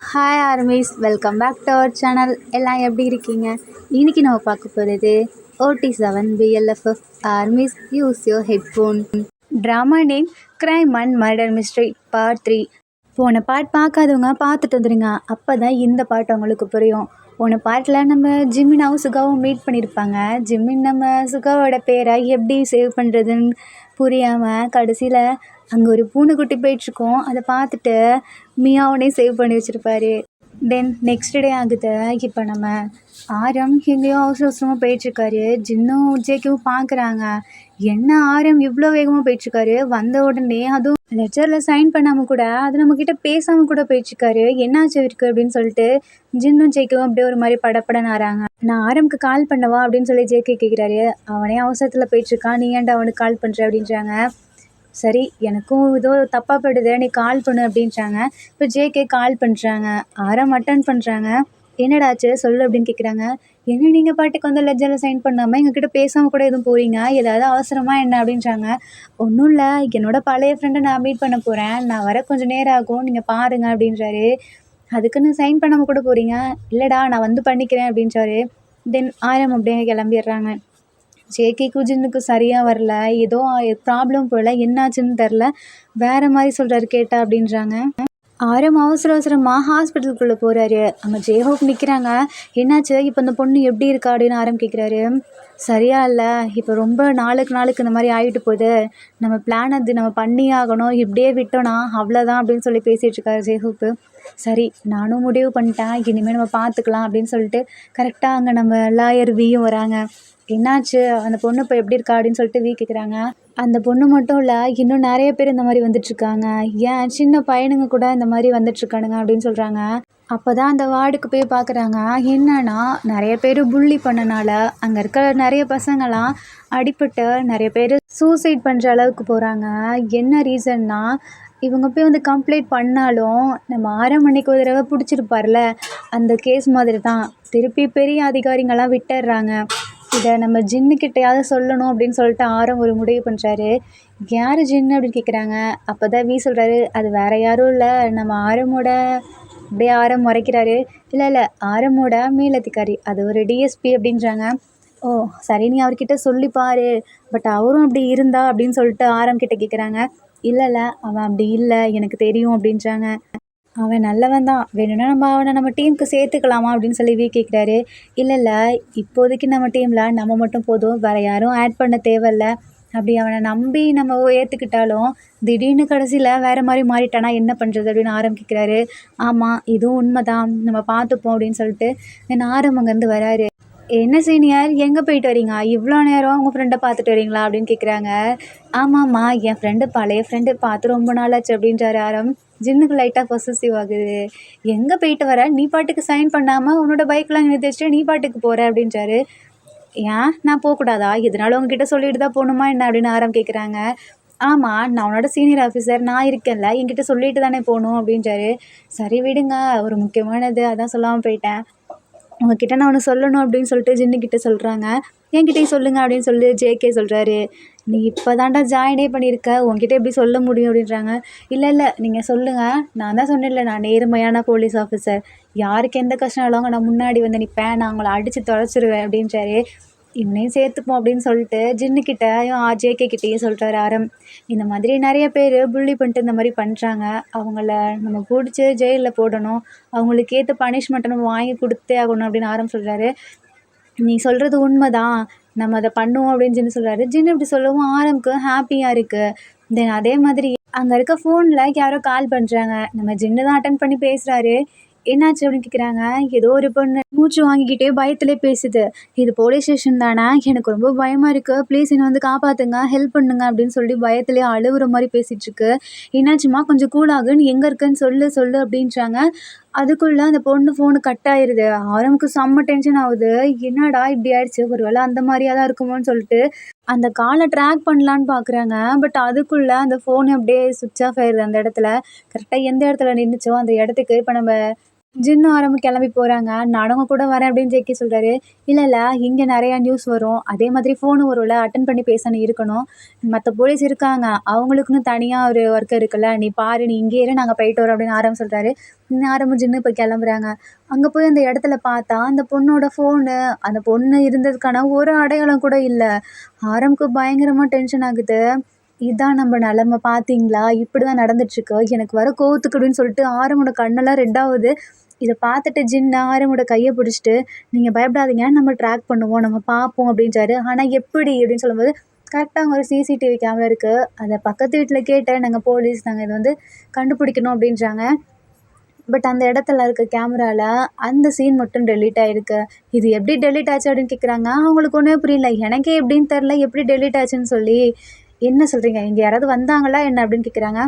Hi armies, welcome back to our channel. எல்லாம் எப்படி இருக்கீங்க? இன்னைக்கு நம்ம பார்க்க போகிறது OT7 BLFF armies use your headphone. Drama name crime and murder mystery part 3. போன பார்ட் பார்க்காதவங்க பார்த்துட்டு வந்துடுங்க, அப்போ தான் இந்த பார்ட் உங்களுக்கு புரியும். போன பார்ட்டில் நம்ம ஜிம்மினாவும் சுகாவும் மீட் பண்ணியிருப்பாங்க. ஜிம்மின் நம்ம சுகாவோட பேரை எப்படி சேவ் பண்ணுறதுன்னு புரியாமல் கடைசியில் அங்கே ஒரு பூனைக்குட்டி போயிட்டுருக்கோம். அதை பார்த்துட்டு மியாவுனே சேவ் பண்ணி வச்சுருப்பாரு. தென் நெக்ஸ்ட் டே ஆகுது. இப்போ நம்ம ஆரம் எங்கேயோ அவசர அவசரமாக போயிட்டுருக்காரு. ஜின்னும் ஜேக்கும் பார்க்குறாங்க, என்ன ஆரம் இவ்வளோ வேகமாக போயிட்டுருக்காரு. வந்த உடனே அதுவும் லெட்டரில் சைன் பண்ணாமல் கூட அது நம்மக்கிட்ட பேசாமல் கூட போயிட்டுருக்காரு. என்னாச்சு இருக்கு அப்படின்னு சொல்லிட்டு ஜின்னும் ஜேக்கும் அப்படியே ஒரு மாதிரி படப்படன்னு ஆறாங்க. நான் ஆரம்க்கு கால் பண்ணவா அப்படின்னு சொல்லி ஜேகே கேட்குறாரு. அவனே அவசரத்தில் போயிட்டுருக்கான், நீ ஏன்டா அவனுக்கு கால் பண்ணுற அப்படின்றாங்க. சரி, எனக்கும் ஏதோ தப்பாக போயிடுது, நீ கால் பண்ணு அப்படின்றாங்க. இப்போ ஜேகே கால் பண்ணுறாங்க, ஆரம் அட்டன் பண்ணுறாங்க. என்னடாச்சு சொல்லு அப்படின்னு கேட்குறாங்க. என்ன நீங்கள் பாட்டுக்கு வந்து லெஜரில் சைன் பண்ணாமல் எங்ககிட்ட பேசாமல் கூட எதுவும் போகிறீங்க, ஏதாவது அவசரமாக என்ன அப்படின்றாங்க. ஒன்றும் இல்லை, என்னோடய பழைய ஃப்ரெண்டை நான் மீட் பண்ண போகிறேன், நான் வர கொஞ்சம் நேரம் ஆகும், நீங்கள் பாருங்கள் அப்படின்றாரு. அதுக்குன்னு சைன் பண்ணாமல் கூட போகிறீங்க? இல்லைடா, நான் வந்து பண்ணிக்கிறேன் அப்படின்றாரு. தென் ஆரம் அப்படியே கிளம்பிடுறாங்க. ஜேகேக்கு ஜின்னுக்கு சரியாக வரல, ஏதோ ப்ராப்ளம் போல், என்னாச்சுன்னு தெரில, வேறு மாதிரி சொல்கிறாரு கேட்டா அப்படின்றாங்க. ஆரம் அவசர அவசரமாக ஹாஸ்பிட்டலுக்குள்ளே போகிறாரு. அங்கே ஜேஹோப் நிற்கிறாங்க. என்னாச்சு, இப்போ இந்த பொண்ணு எப்படி இருக்கா அப்படின்னு ஆரம் கேட்குறாரு. சரியா இல்லை, இப்போ ரொம்ப நாளுக்கு நாளுக்கு இந்த மாதிரி ஆகிட்டு போகுது, நம்ம பிளான் அது நம்ம பண்ணி ஆகணும், இப்படியே விட்டோன்னா அவ்வளோதான் அப்படின்னு சொல்லி பேசிகிட்டு இருக்காரு ஜேஹோப்பு. சரி, நானும் முடிவு பண்ணிட்டேன், இனிமேல் நம்ம பார்த்துக்கலாம் அப்படின்னு சொல்லிட்டு கரெக்டாக அங்கே நம்ம லாயர் வியும் வராங்க. என்னாச்சு, அந்த பொண்ணு இப்போ எப்படி இருக்கா அப்படின்னு சொல்லிட்டு வி கேட்குறாங்க. அந்த பொண்ணு மட்டும் இல்லை, இன்னும் நிறைய பேர் இந்த மாதிரி வந்துட்டுருக்காங்க, ஏன் சின்ன பையனுங்க கூட இந்த மாதிரி வந்துட்டுருக்கானுங்க அப்படின்னு சொல்கிறாங்க. அப்போ தான் அந்த வார்டுக்கு போய் பார்க்குறாங்க. என்னன்னா, நிறைய பேர் புள்ளி பண்ணனால அங்கே இருக்கிற நிறைய பசங்களாம் அடிபட்டு நிறைய பேர் சூசைட் பண்ணுற அளவுக்கு போகிறாங்க. என்ன ரீசன்னா, இவங்க போய் வந்து கம்ப்ளைண்ட் பண்ணாலும் நம்ம 6 மணிக்கு ஒரு தடவை பிடிச்சிருப்பார்ல, அந்த கேஸ் மாதிரி தான் திருப்பி பெரிய அதிகாரிங்கள்லாம் விட்டுடுறாங்க. இதை நம்ம ஜின்னுக்கிட்டையாவது சொல்லணும் அப்படின்னு சொல்லிட்டு ஆரம் ஒரு முடிவு பண்ணுறாரு. யார் ஜின்னு அப்படின்னு கேட்குறாங்க. அப்போ தான் வி சொல்கிறாரு, அது வேறு யாரும் இல்லை, நம்ம ஆரமோட அப்படியே ஆரம் முறைக்கிறாரு. இல்லை இல்லை, ஆரமோட மேலதிகாரி, அது ஒரு டிஎஸ்பி அப்படின்றாங்க. ஓ சரி, நீ அவர்கிட்ட சொல்லிப்பார், பட் அவரும் அப்படி இருந்தா அப்படின்னு சொல்லிட்டு ஆரம் கிட்ட கேட்குறாங்க. இல்லை இல்லை, அவன் அப்படி இல்லை, எனக்கு தெரியும் அப்படின்றாங்க. அவன் நல்லவன் தான், வேணும்னா அவனை நம்ம டீமுக்கு சேர்த்துக்கலாமா அப்படின்னு சொல்லி வி கேட்குறாரு. இல்லை இல்லை, இப்போதைக்கு நம்ம டீமில் நம்ம மட்டும் போதும், வேறு யாரும் ஆட் பண்ண தேவையில்ல. அப்படி அவனை நம்பி நம்ம ஏற்றுக்கிட்டாலும் திடீர்னு கடைசியில் வேறு மாதிரி மாறிட்டானா என்ன பண்ணுறது அப்படின்னு ஆரம்பிக்கிறாரு. ஆமாம், இதுவும் உண்மை தான், நம்ம பார்த்துப்போம் அப்படின்னு சொல்லிட்டு என் அங்கேருந்து வராரு. என்ன சீனியர், எங்கே போயிட்டு வரீங்க, இவ்வளோ நேரம் உங்கள் ஃப்ரெண்டை பார்த்துட்டு வரீங்களா அப்படின்னு கேட்குறாங்க. ஆமாம்மா, என் ஃப்ரெண்டு, பழைய ஃப்ரெண்டு, பார்த்து ரொம்ப நாளாச்சு அப்படின்றாரு ஆரம். ஜின்னுக்கு லைட்டாக பொசசிவ் ஆகுது. எங்கே போயிட்டு வர, நீ பாட்டுக்கு சைன் பண்ணாமல் உன்னோட பைக்கெலாம் நிறுத்தி வச்சுட்டு நீ பாட்டுக்கு போகிற அப்படின்றாரு. ஏன் நான் போகக்கூடாதா, எதனாலும் உங்ககிட்ட சொல்லிட்டு தான் போகணுமா என்ன அப்படின்னு ஆரம் கேட்குறாங்க. ஆமாம், நான் உன்னோட சீனியர் ஆஃபீஸர், நான் இருக்கேன்ல, என்கிட்ட சொல்லிட்டு தானே போகணும் அப்படின்றாரு. சரி விடுங்க, ஒரு முக்கியமானது, அதான் சொல்லாமல் போயிட்டேன், உங்ககிட்ட நான் ஒன்று சொல்லணும் அப்படின்னு சொல்லிட்டு ஜின்னுக்கிட்ட சொல்கிறாங்க. என்கிட்டயும் சொல்லுங்கள் அப்படின்னு சொல்லி ஜேகே சொல்கிறாரு. நீ இப்போ தாண்டா ஜாயினே பண்ணியிருக்க, உங்ககிட்ட எப்படி சொல்ல முடியும் அப்படின்றாங்க. இல்லை இல்லை, நீங்கள் சொல்லுங்கள், நான் தான் சொன்னேன்ல, நான் நேர்மையான போலீஸ் ஆஃபீஸர், யாருக்கு எந்த கஷ்டம் இல்லாமல் நான் முன்னாடி வந்து நிற்பேன், நான் அவங்கள அடித்து தொலைச்சிருவேன் அப்படின்றாரு. இவனையும் சேர்த்துப்போம் அப்படின்னு சொல்லிட்டு ஜின்னுக்கிட்டையும் ஜேகே கிட்டேயும் சொல்கிறாரு ஆரம். இந்த மாதிரி நிறைய பேர் புள்ளி பண்ணிட்டு இந்த மாதிரி பண்ணுறாங்க, அவங்கள நம்ம பிடிச்சி ஜெயிலில் போடணும், அவங்களுக்கு ஏற்ற பனிஷ்மெண்ட்டை நம்ம வாங்கி கொடுத்தே ஆகணும் அப்படின்னு ஆரம் சொல்கிறாரு. நீ சொல்கிறது உண்மைதான், நம்ம அதை பண்ணுவோம் அப்படின்னு ஜின்னு சொல்கிறாரு. ஜின்னு இப்படி சொல்லவும் ஆரம்க்கு ஹாப்பியாக இருக்குது. தென் அதே மாதிரி அங்கே இருக்க ஃபோனில் யாரோ கால் பண்ணுறாங்க. நம்ம ஜின்னு தான் அட்டன் பண்ணி பேசுகிறாரு. என்னாச்சு அப்படின்னு கேட்குறாங்க. ஏதோ ஒரு பொண்ணு மூச்சு வாங்கிக்கிட்டே பயத்திலே பேசுது. இது போலீஸ் ஸ்டேஷன் தானே, எனக்கு ரொம்ப பயமாக இருக்குது, ப்ளீஸ் என்னை வந்து காப்பாற்றுங்க, ஹெல்ப் பண்ணுங்க அப்படின்னு சொல்லி பயத்திலே அழுகுற மாதிரி பேசிகிட்ருக்கு. என்னாச்சுமா, கொஞ்சம் கூலாகு, நீ எங்கே இருக்குன்னு சொல்லு சொல்லு அப்படின்றாங்க. அதுக்குள்ளே அந்த பொண்ணு ஃபோனு கட் ஆயிடுது. ஆரம்புக்கு செம்ம டென்ஷன் ஆகுது. என்னடா இப்படி ஆயிடுச்சு, ஒரு வேளை அந்த மாதிரியாக தான் இருக்குமோன்னு சொல்லிட்டு அந்த காலை ட்ராக் பண்ணலான்னு பார்க்குறாங்க. பட் அதுக்குள்ளே அந்த ஃபோனு அப்படியே சுவிட்ச் ஆஃப் ஆயிடுது. அந்த இடத்துல கரெக்டாக எந்த இடத்துல நின்றுச்சோ அந்த இடத்துக்கு இப்போ நம்ம ஜின்னும் ஆரம்பும் கிளம்பி போகிறாங்க. நானும் உங்க கூட வரேன் அப்படின்னு ஜேகே சொல்கிறாரு. இல்லை இல்லை, இங்கே நிறையா நியூஸ் வரும், அதே மாதிரி ஃபோனு வரும்ல, அட்டன் பண்ணி பேசணும் இருக்கணும். மற்ற போலீஸ் இருக்காங்க, அவங்களுக்குன்னு தனியாக ஒரு ஒர்க் இருக்குல்ல, நீ பாரு, நீ இங்கே இரு, நாங்கள் போயிட்டு வரோம் அப்படின்னு ஆரம்பம் சொல்கிறாரு. ஆரம்பம் ஜின்னு இப்போ கிளம்புறாங்க. அங்கே போய் அந்த இடத்துல பார்த்தா அந்த பொண்ணோட ஃபோனு, அந்த பொண்ணு இருந்ததுக்கான ஒரு அடையாளம் கூட இல்லை. ஆரம்புக்கு பயங்கரமாக டென்ஷன் ஆகுது. இதான் நம்ம நிலமை பார்த்தீங்களா, இப்படி தான் நடந்துட்டுருக்கு, எனக்கு வர கோவத்துக்கு அப்படின்னு சொல்லிட்டு ஆரம்போட கண்ணெல்லாம் ரெட்டாகுது. இதை பார்த்துட்டு ஜின்னு ஆரமோட கையை பிடிச்சிட்டு, நீங்கள் பயப்படாதீங்க, நம்ம ட்ராக் பண்ணுவோம், நம்ம பார்ப்போம் அப்படின்றாரு. ஆனால் எப்படி அப்படின்னு சொல்லும்போது, கரெக்டாக அங்கே ஒரு சிசிடிவி கேமரா இருக்குது, அதை பக்கத்து வீட்டில் கேட்டேன், நாங்கள் போலீஸ், நாங்கள் இதை வந்து கண்டுபிடிக்கணும் அப்படின்றாங்க. பட் அந்த இடத்துல இருக்க கேமராவில் அந்த சீன் மட்டும் டெலீட் ஆகிருக்கு. இது எப்படி டெலீட் ஆச்சு அப்படின்னு கேட்குறாங்க. அவங்களுக்கு ஒன்றுமே புரியல, எனக்கே எப்படின்னு தெரில, எப்படி டெலீட் ஆச்சுன்னு சொல்லி. என்ன சொல்கிறீங்க, இங்கே யாராவது வந்தாங்களா என்ன அப்படின்னு கேட்குறாங்க.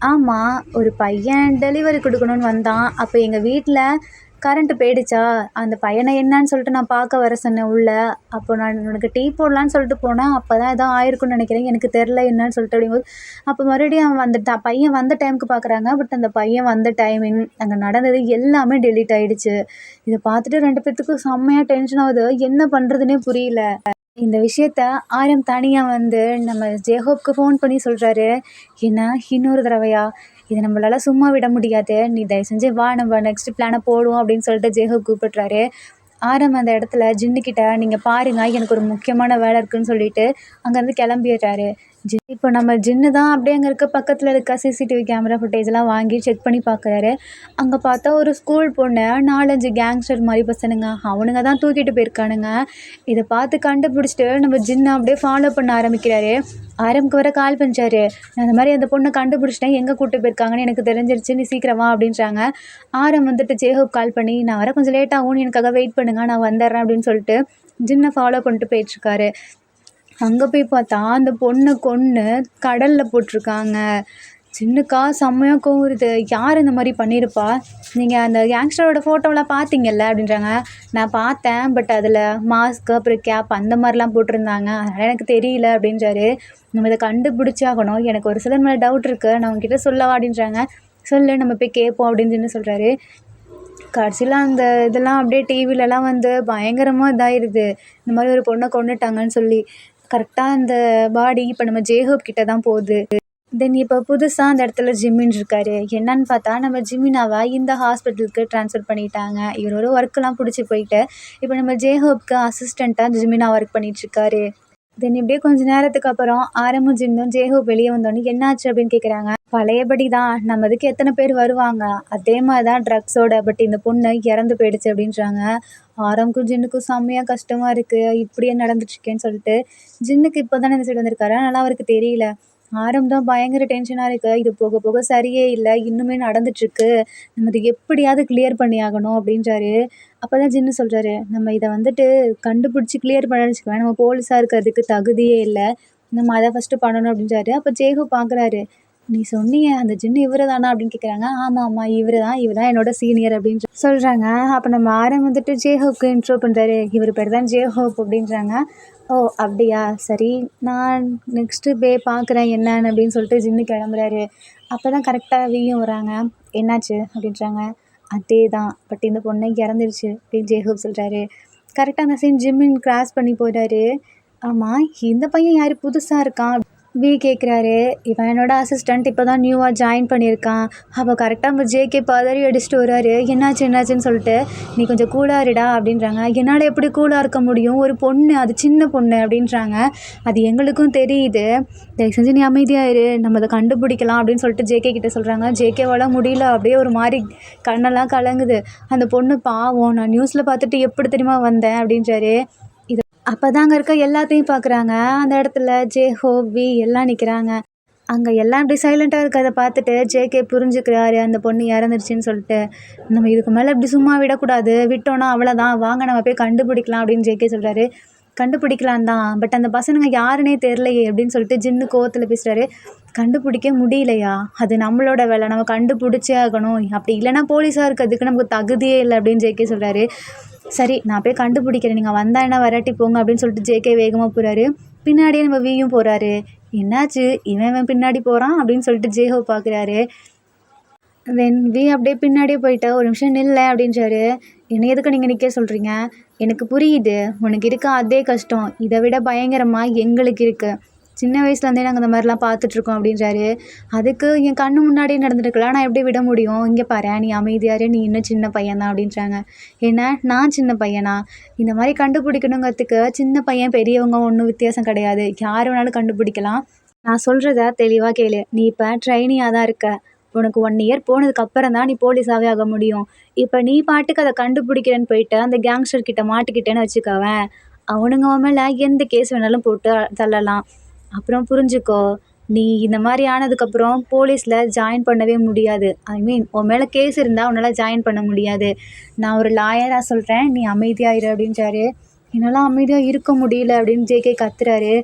ஆமாம், ஒரு பையன் டெலிவரி கொடுக்கணுன்னு வந்தான், அப்போ எங்கள் வீட்டில் கரண்ட்டு போயிடுச்சா, அந்த பையனை என்னன்னு சொல்லிட்டு நான் பார்க்க வர சொன்னேன் உள்ளே. அப்போ நான் உனக்கு டீ போடலான்னு சொல்லிட்டு போனேன், அப்போ தான் எதாவது ஆயிருக்குன்னு நினைக்கிறேன், எனக்கு தெரில என்னன்னு சொல்லிட்டு அப்படிங்கும்போது, அப்போ மறுபடியும் அவன் அந்த பையன் வந்த டைமுக்கு பார்க்குறாங்க. பட் அந்த பையன் வந்த டைமிங், அங்கே நடந்தது எல்லாமே டெலீட் ஆகிடுச்சு. இதை பார்த்துட்டு 2 பேர்த்துக்கும் செம்மையாக டென்ஷன் ஆகுது, என்ன பண்ணுறதுனே புரியல. இந்த விஷயத்த ஆரம் தனியாக வந்து நம்ம ஜேஹோப்க்கு ஃபோன் பண்ணி சொல்கிறாரு. என்ன இன்னொரு தடவையா, இதை நம்மளால சும்மா விட முடியாது, நீ தயவு செஞ்சு வா, நம்ம நெக்ஸ்ட் பிளானை போடுவோம் அப்படின்னு சொல்லிட்டு ஜேஹோப் கூப்பிட்றாரு. ஆரம் அந்த இடத்துல ஜின்னுக்கிட்ட, நீங்கள் பாருங்கள், எனக்கு ஒரு முக்கியமான வேலை இருக்குதுன்னு சொல்லிட்டு அங்கேருந்து கிளம்பிடுறாரு. இப்போ நம்ம ஜின்னு தான் அப்படியே அங்கே இருக்க பக்கத்தில் இருக்க சிசிடிவி கேமரா ஃபுட்டேஜெலாம் வாங்கி செக் பண்ணி பார்க்குறாரு. அங்கே பார்த்தா ஒரு ஸ்கூல் பொண்ணை 4-5 கேங்ஸ்டர் மாதிரி பசனுங்க, அவனுங்க தான் தூக்கிட்டு போயிருக்கானுங்க. இதை பார்த்து கண்டுபிடிச்சிட்டு நம்ம ஜின்னை அப்படியே ஃபாலோ பண்ண ஆரம்பிக்கிறாரு. ஆரம்புக்கு வர கால் பண்ணிச்சாரு. நான் இந்த மாதிரி அந்த பொண்ணை கண்டுபிடிச்சிட்டேன், எங்கே கூப்பிட்டு போயிருக்காங்கன்னு எனக்கு தெரிஞ்சிருச்சு, நீ சீக்கிரம் வா அப்படின்றாங்க. ஆரம் வந்துட்டு ஜேஹோப் கால் பண்ணி, நான் வர கொஞ்சம் லேட் ஆகும், நீ எனக்காக வெயிட் பண்ணுங்க, நான் வந்துடுறேன் அப்படின்னு சொல்லிட்டு ஜின்னை ஃபாலோ பண்ணிட்டு போயிட்டுருக்காரு. அங்கே போய் பார்த்தா அந்த பொண்ணை கொன்று கடலில் போட்டிருக்காங்க. ஜின்னுக்கா செம்மையாக கோவம் வருது, யார் இந்த மாதிரி பண்ணியிருப்பா, நீங்கள் அந்த கேங்ஸ்டரோட ஃபோட்டோலாம் பார்த்தீங்கல்ல அப்படின்றாங்க. நான் பார்த்தேன், பட் அதில் மாஸ்க்கு அப்புறம் கேப் அந்த மாதிரிலாம் போட்டிருந்தாங்க, அதனால் எனக்கு தெரியல அப்படின்றாரு. நம்ம இதை கண்டுபிடிச்சாகணும், எனக்கு ஒரு சிலர் மேலே டவுட் இருக்குது, நான் உங்ககிட்ட சொல்லவா அப்படின்றாங்க. சொல்லு, நம்ம போய் கேட்போம் அப்படின்னு ஜின்னு சொல்கிறாரு. கடைசியில் அந்த இதெல்லாம் அப்படியே டிவிலலாம் வந்து பயங்கரமாக இதாகிடுது, இந்த மாதிரி ஒரு பொண்ணை கொண்டுட்டாங்கன்னு சொல்லி. கரெக்டாக அந்த பாடி இப்போ நம்ம ஜேஹோப் கிட்ட தான் போகுது. தென் இப்போ புதுசாக அந்த இடத்துல ஜிம்மின் இருக்காரு. என்னன்னு பார்த்தா நம்ம ஜிமினாவை இந்த ஹாஸ்பிட்டலுக்கு ட்ரான்ஸ்ஃபர் பண்ணிட்டாங்க. இவர் ஒரு ஒர்க்கெலாம் பிடிச்சி போயிட்டு இப்போ நம்ம ஜேஹோப்க்கு அசிஸ்டண்ட்டாக ஜிமினா ஒர்க் பண்ணிகிட்ருக்காரு. தென் இப்படியே கொஞ்சம் நேரத்துக்கு அப்புறம் ஆரம்பும் ஜின்னும் ஜேஹோப் வெளியே வந்தோடனே என்னாச்சு அப்படின்னு கேட்குறாங்க. பழையபடி தான், நம்ம இதுக்கு எத்தனை பேர் வருவாங்க, அதே மாதிரி தான் ட்ரக்ஸோட, பட் இந்த பொண்ணு இறந்து போயிடுச்சு அப்படின்றாங்க. ஆரம்புக்கும் ஜின்னுக்கும் செம்மையாக கஷ்டமாக இருக்குது, இப்படியே நடந்துட்டுருக்கேன்னு சொல்லிட்டு. ஜின்னுக்கு இப்போ தானே இந்த சைடு வந்திருக்காரு, அதனால் அவருக்கு தெரியல. தான் பயங்கர டென்ஷனாக இருக்குது, இது போக போக சரியே இல்லை, இன்னுமே நடந்துட்டுருக்கு, நம்ம இது எப்படியாவது கிளியர் பண்ணி ஆகணும் அப்படின்றாரு. அப்போ தான் ஜின்னு சொல்கிறாரு, நம்ம இதை வந்துட்டு கண்டுபிடிச்சி கிளியர் பண்ணணும்னு வச்சுக்கோங்க, நம்ம போலீஸாக இருக்கிறதுக்கு தகுதியே இல்லை, நம்ம அதை ஃபஸ்ட்டு பண்ணணும் அப்படின்றாரு. அப்போ ஜேஹோ பார்க்குறாரு. நீ சொன்னீங்க அந்த ஜின்னு இவரு தானா அப்படின்னு கேட்குறாங்க. ஆமாம் ஆமாம், இவர் தான் என்னோட சீனியர் அப்படின்னு சொல்கிறாங்க. அப்போ நம்ம ஆரம் வந்துட்டு ஜேஹோப்க்கு இன்ட்ரோ பண்ணுறாரு. இவர் பேர் தான் ஜேஹோப் அப்படின்றாங்க. ஓ அப்படியா, சரி, நான் நெக்ஸ்ட்டு பார்க்குறேன் என்னன்னு அப்படின்னு சொல்லிட்டு ஜின்னு கிளம்புறாரு. அப்போ தான் கரெக்டாக வீயும் வராங்க. என்னாச்சு அப்படின்றாங்க. அதே தான், பட் இந்த பொண்ணை இறந்துருச்சு அப்படின்னு ஜேஹோப் சொல்கிறாரு. கரெக்டாக அந்த சீன் ஜிம்மின் கிராஸ் பண்ணி போயிட்டாரு. ஆமாம், இந்த பையன் யார் புதுசாக இருக்கான் வி கேட்குறாரு. இவன் என்னோட அசிஸ்டண்ட், இப்போ தான் நியூவாக ஜாயின் பண்ணியிருக்கான். அப்போ கரெக்டாக நம்ம ஜேகே பதறி அடிச்சுட்டு வராரு. என்னாச்சுன்னு சொல்லிட்டு, நீ கொஞ்சம் கூலாக இருடா அப்படின்றாங்க. என்னால் எப்படி கூலாக இருக்க முடியும், ஒரு பொண்ணு, அது சின்ன பொண்ணு அப்படின்றாங்க. அது எங்களுக்கும் தெரியுது, தயவு செஞ்சு நீ அமைதியாக இரு, நம்ம அதை கண்டுபிடிக்கலாம் அப்படின்னு சொல்லிட்டு ஜேகே கிட்டே சொல்கிறாங்க. ஜேகேவால் முடியல, அப்படியே ஒரு மாதிரி கண்ணெல்லாம் கலங்குது. அந்த பொண்ணு பாவம், நான் நியூஸில் பார்த்துட்டு எப்படி தெரியுமா வந்தேன் அப்படின்றாரு. அப்போ தான் அங்கே இருக்க எல்லாத்தையும் பார்க்குறாங்க. அந்த இடத்துல ஜேஹோப், வி எல்லாம் நிற்கிறாங்க. அங்கே எல்லாம் இப்படி சைலண்ட்டாக இருக்கிறத பார்த்துட்டு ஜேகே புரிஞ்சுக்கிறாரு, அந்த பொண்ணு இறந்துருச்சின்னு சொல்லிட்டு. நம்ம இதுக்கு மேலே இப்படி சும்மா விடக்கூடாது, விட்டோன்னா அவ்வளோதான், வாங்க நம்ம போய் கண்டுபிடிக்கலாம் அப்படின்னு ஜேகே சொல்கிறாரு. கண்டுபிடிக்கலாம் தான், பட் அந்த பசங்க யாருன்னே தெரிலையே அப்படின்னு சொல்லிட்டு ஜின்னு கோவத்தில் பேசுகிறாரு. கண்டுபிடிக்க முடியலையா, அது நம்மளோட வேலை, நம்ம கண்டுபிடிச்சே ஆகணும், அப்படி இல்லைனா போலீஸாக இருக்கிறதுக்கு நமக்கு தகுதியே இல்லை அப்படின்னு ஜேகே சொல்கிறாரு. சரி, நான் போய் கண்டுபிடிக்கிறேன், நீங்கள் வந்தால் என்ன வராட்டி போங்க அப்படின்னு சொல்லிட்டு ஜேகே வேகமாக போகிறாரு. பின்னாடியே நம்ம வியும் போகிறாரு. என்னாச்சு, இவன் பின்னாடி போகிறான் அப்படின்னு சொல்லிட்டு ஜேஹோ பார்க்குறாரு. தென் வி அப்படியே பின்னாடியே போயிட்டு, "ஒரு நிமிஷம் நில்லேன்" அப்படின்றாரு. "என்ன எதுக்கு நீங்க நிக்க சொல்றீங்க? எனக்கு புரியுது. உனக்கு இருக்க அதே கஷ்டம். இத விட பயங்கரமா எங்களுக்கு இருக்கு. சின்ன வயசுலேருந்தே நாங்க இந்த மாரிலாம் பார்த்துட்ருக்கோம்" அப்படின்றாரு. "அதுக்கு என் கண்ணு முன்னாடியே நடந்திருக்குல்ல. நான் எப்படி விட முடியும்? இங்க பாரேன், நீ அமைதியா இரு. நீ இன்னும் சின்ன பையன் தான்" அப்படின்றாங்க. "என்ன? நான் சின்ன பையனா? இந்த மாரி கண்டுபிடிக்கணுங்கிறதுக்கு சின்ன பையன், பெரியவங்க ஒண்ணும் வித்தியாசம் கிடையாது. யார் வேணாலும் கண்டுபிடிக்கலாம். நான் சொல்றத தெளிவா கேளு. நீ இப்ப ட்ரெய்னியா தான் இருக்க. உனக்கு 1 இயர் போனதுக்கு அப்புறம் தான் நீ போலீஸாவே ஆக முடியும். இப்ப நீ பாட்டுக்கு அத கண்டுபிடிக்கிறேன்னு போயிட்டு அந்த கேங்ஸ்டர் கிட்ட மாட்டிக்கிட்டேன்னு வச்சுக்கோவேன், அவனுங்க உன் மேல எந்த கேஸ் வேணாலும் போட்டு தள்ளலாம். அப்புறம் புரிஞ்சுக்கோ, நீ இந்த மாரி ஆனதுக்கப்புறம் போலீஸ்ல ஜாயின் பண்ணவே முடியாது. ஐ மீன் உன் மேல கேஸ் இருந்தா உன்னால ஜாயின் பண்ண முடியாது. நான் ஒரு லாயரா சொல்றேன். நீ அமைதியா இரு" அப்படின்றாரு. என்னால அமைதியா இருக்க முடியல அப்படின்னு ஜேகே கத்துறாரு.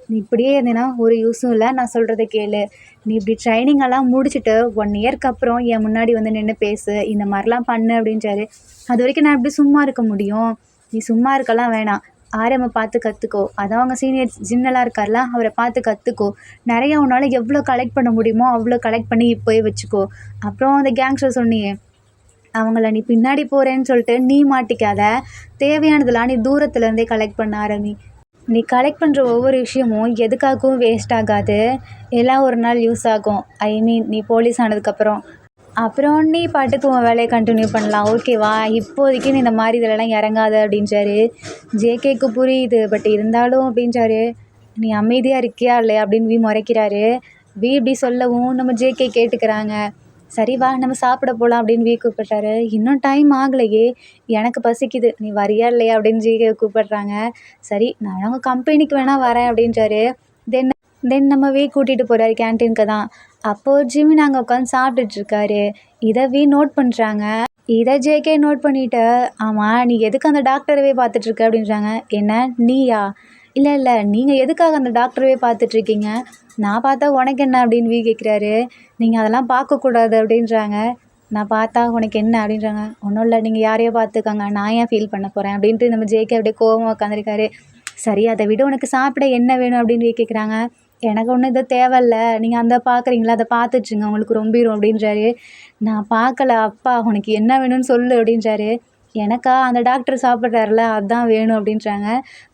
"நீ இப்படியே இருந்தீன்னா ஒரு யூஸும் இல்ல. நான் சொல்றத கேளு. நீ இப்படி ட்ரைனிங் எல்லாம் முடிச்சுட்டு 1 இயர்க்கு அப்புறம் என் முன்னாடி வந்து நின்னு பேசு. இந்த மாரிலாம் பண்ணு" அப்படின்றாரு. அதுவரைக்கும் நான் எப்படி சும்மா இருக்க முடியும்? "நீ சும்மா இருக்கலாம் வேணாம். ஆர்எம்ம பார்த்து கத்துக்கோ. அதான் உங்க சீனியர் ஜின்னெல்லாம் இருக்கார்ல, அவர பார்த்து கத்துக்கோ. நெறைய உன்னால எவ்வளோ கலெக்ட் பண்ண முடியுமோ அவ்வளோ கலெக்ட் பண்ணி இப்போயே வச்சுக்கோ. அப்புறம் அந்த கேங்ஸ்டர் சொன்னியே, அவங்கள நீ பின்னாடி போறேன்னு சொல்லிட்டு நீ மாட்டிக்காத. தேவையானதெல்லாம் நீ தூரத்துல இருந்தே கலெக்ட் பண்ண ஆரம்பி. நீ கலெக்ட் பண்ணுற ஒவ்வொரு விஷயமும் எதுக்காகவும் வேஸ்ட் ஆகாது. எல்லாம் ஒரு நாள் யூஸ் ஆகும். ஐ மீன் நீ போலீஸ் ஆனதுக்கப்புறம். அப்புறம் நீ பாட்டுக்கு உன் வேலையை கண்டினியூ பண்ணலாம். ஓகேவா? இப்போதைக்கு நீ இந்த மாதிரி இதிலலாம் இறங்காத" அப்படின்றாரு. ஜேகேக்கு புரியுது. பட் இருந்தாலும் அப்படின்றாரு. "நீ அமைதியாக இருக்கியா இல்லையா?" அப்படின்னு வி முறைக்கிறாரு. வி இப்படி சொல்லவும் நம்ம ஜேகே கேட்டுக்கிறாங்க. "சரி வா நம்ம சாப்பிட போகலாம்" அப்படின்னு வி கூப்பிட்றாரு. "இன்னும் டைம் ஆகலையே, எனக்கு பசிக்குது. நீ வரியா இல்லையா?" அப்படின்னு ஜேகே கூப்பிட்றாங்க. "சரி நான் உங்கள் கம்பெனிக்கு வேணால் வரேன்" அப்படின்றாரு. தென் தென் நம்ம வி கூட்டிகிட்டு போகிறாரு கேன்டீனுக்கு தான். அப்போது ஜிமின் அங்கே உட்காந்து சாப்பிட்டுட்ருக்காரு. இதை வி நோட் பண்ணுறாங்க. இதை ஜேகே நோட் பண்ணிவிட்டு, "ஆமாம் நீ எதுக்கு அந்த டாக்டரவே பார்த்துட்ருக்க" அப்படின்றாங்க. "என்ன நீயா?" "இல்லை இல்லை நீங்கள் எதுக்காக அந்த டாக்டரவே பார்த்துட்ருக்கீங்க? நான் பார்த்தா உனக்கு என்ன?" அப்படின்னு வி கேட்குறாரு. "நீங்கள் அதெல்லாம் பார்க்கக்கூடாது" அப்படின்றாங்க. "நான் பார்த்தா உனக்கு என்ன?" அப்படின்றாங்க. "ஒன்றும் இல்லை நீங்கள் யாரையோ பார்த்துக்கோங்க. நான் ஏன் ஃபீல் பண்ண போகிறேன்" அப்படின்ட்டு நம்ம ஜேகே அப்படியே கோவமாக உட்காந்துருக்காரு. "சரி அதை விட உனக்கு சாப்பிட என்ன வேணும்?" அப்படின்னு வி கேட்குறாங்க. "எனக்கு ஒன்றும் இது தேவையில்ல. நீங்கள் அந்த பார்க்குறீங்களா அதை பார்த்துட்ருங்க. உங்களுக்கு ரொம்பிரும்" அப்படின்றாரு. "நான் பார்க்கல அப்பா. உனக்கு என்ன வேணும்னு சொல்லு" அப்படின்றாரு. "எனக்கா அந்த டாக்டர் சாப்பிட்றாருல அதான் வேணும்" அப்படின்றாங்க.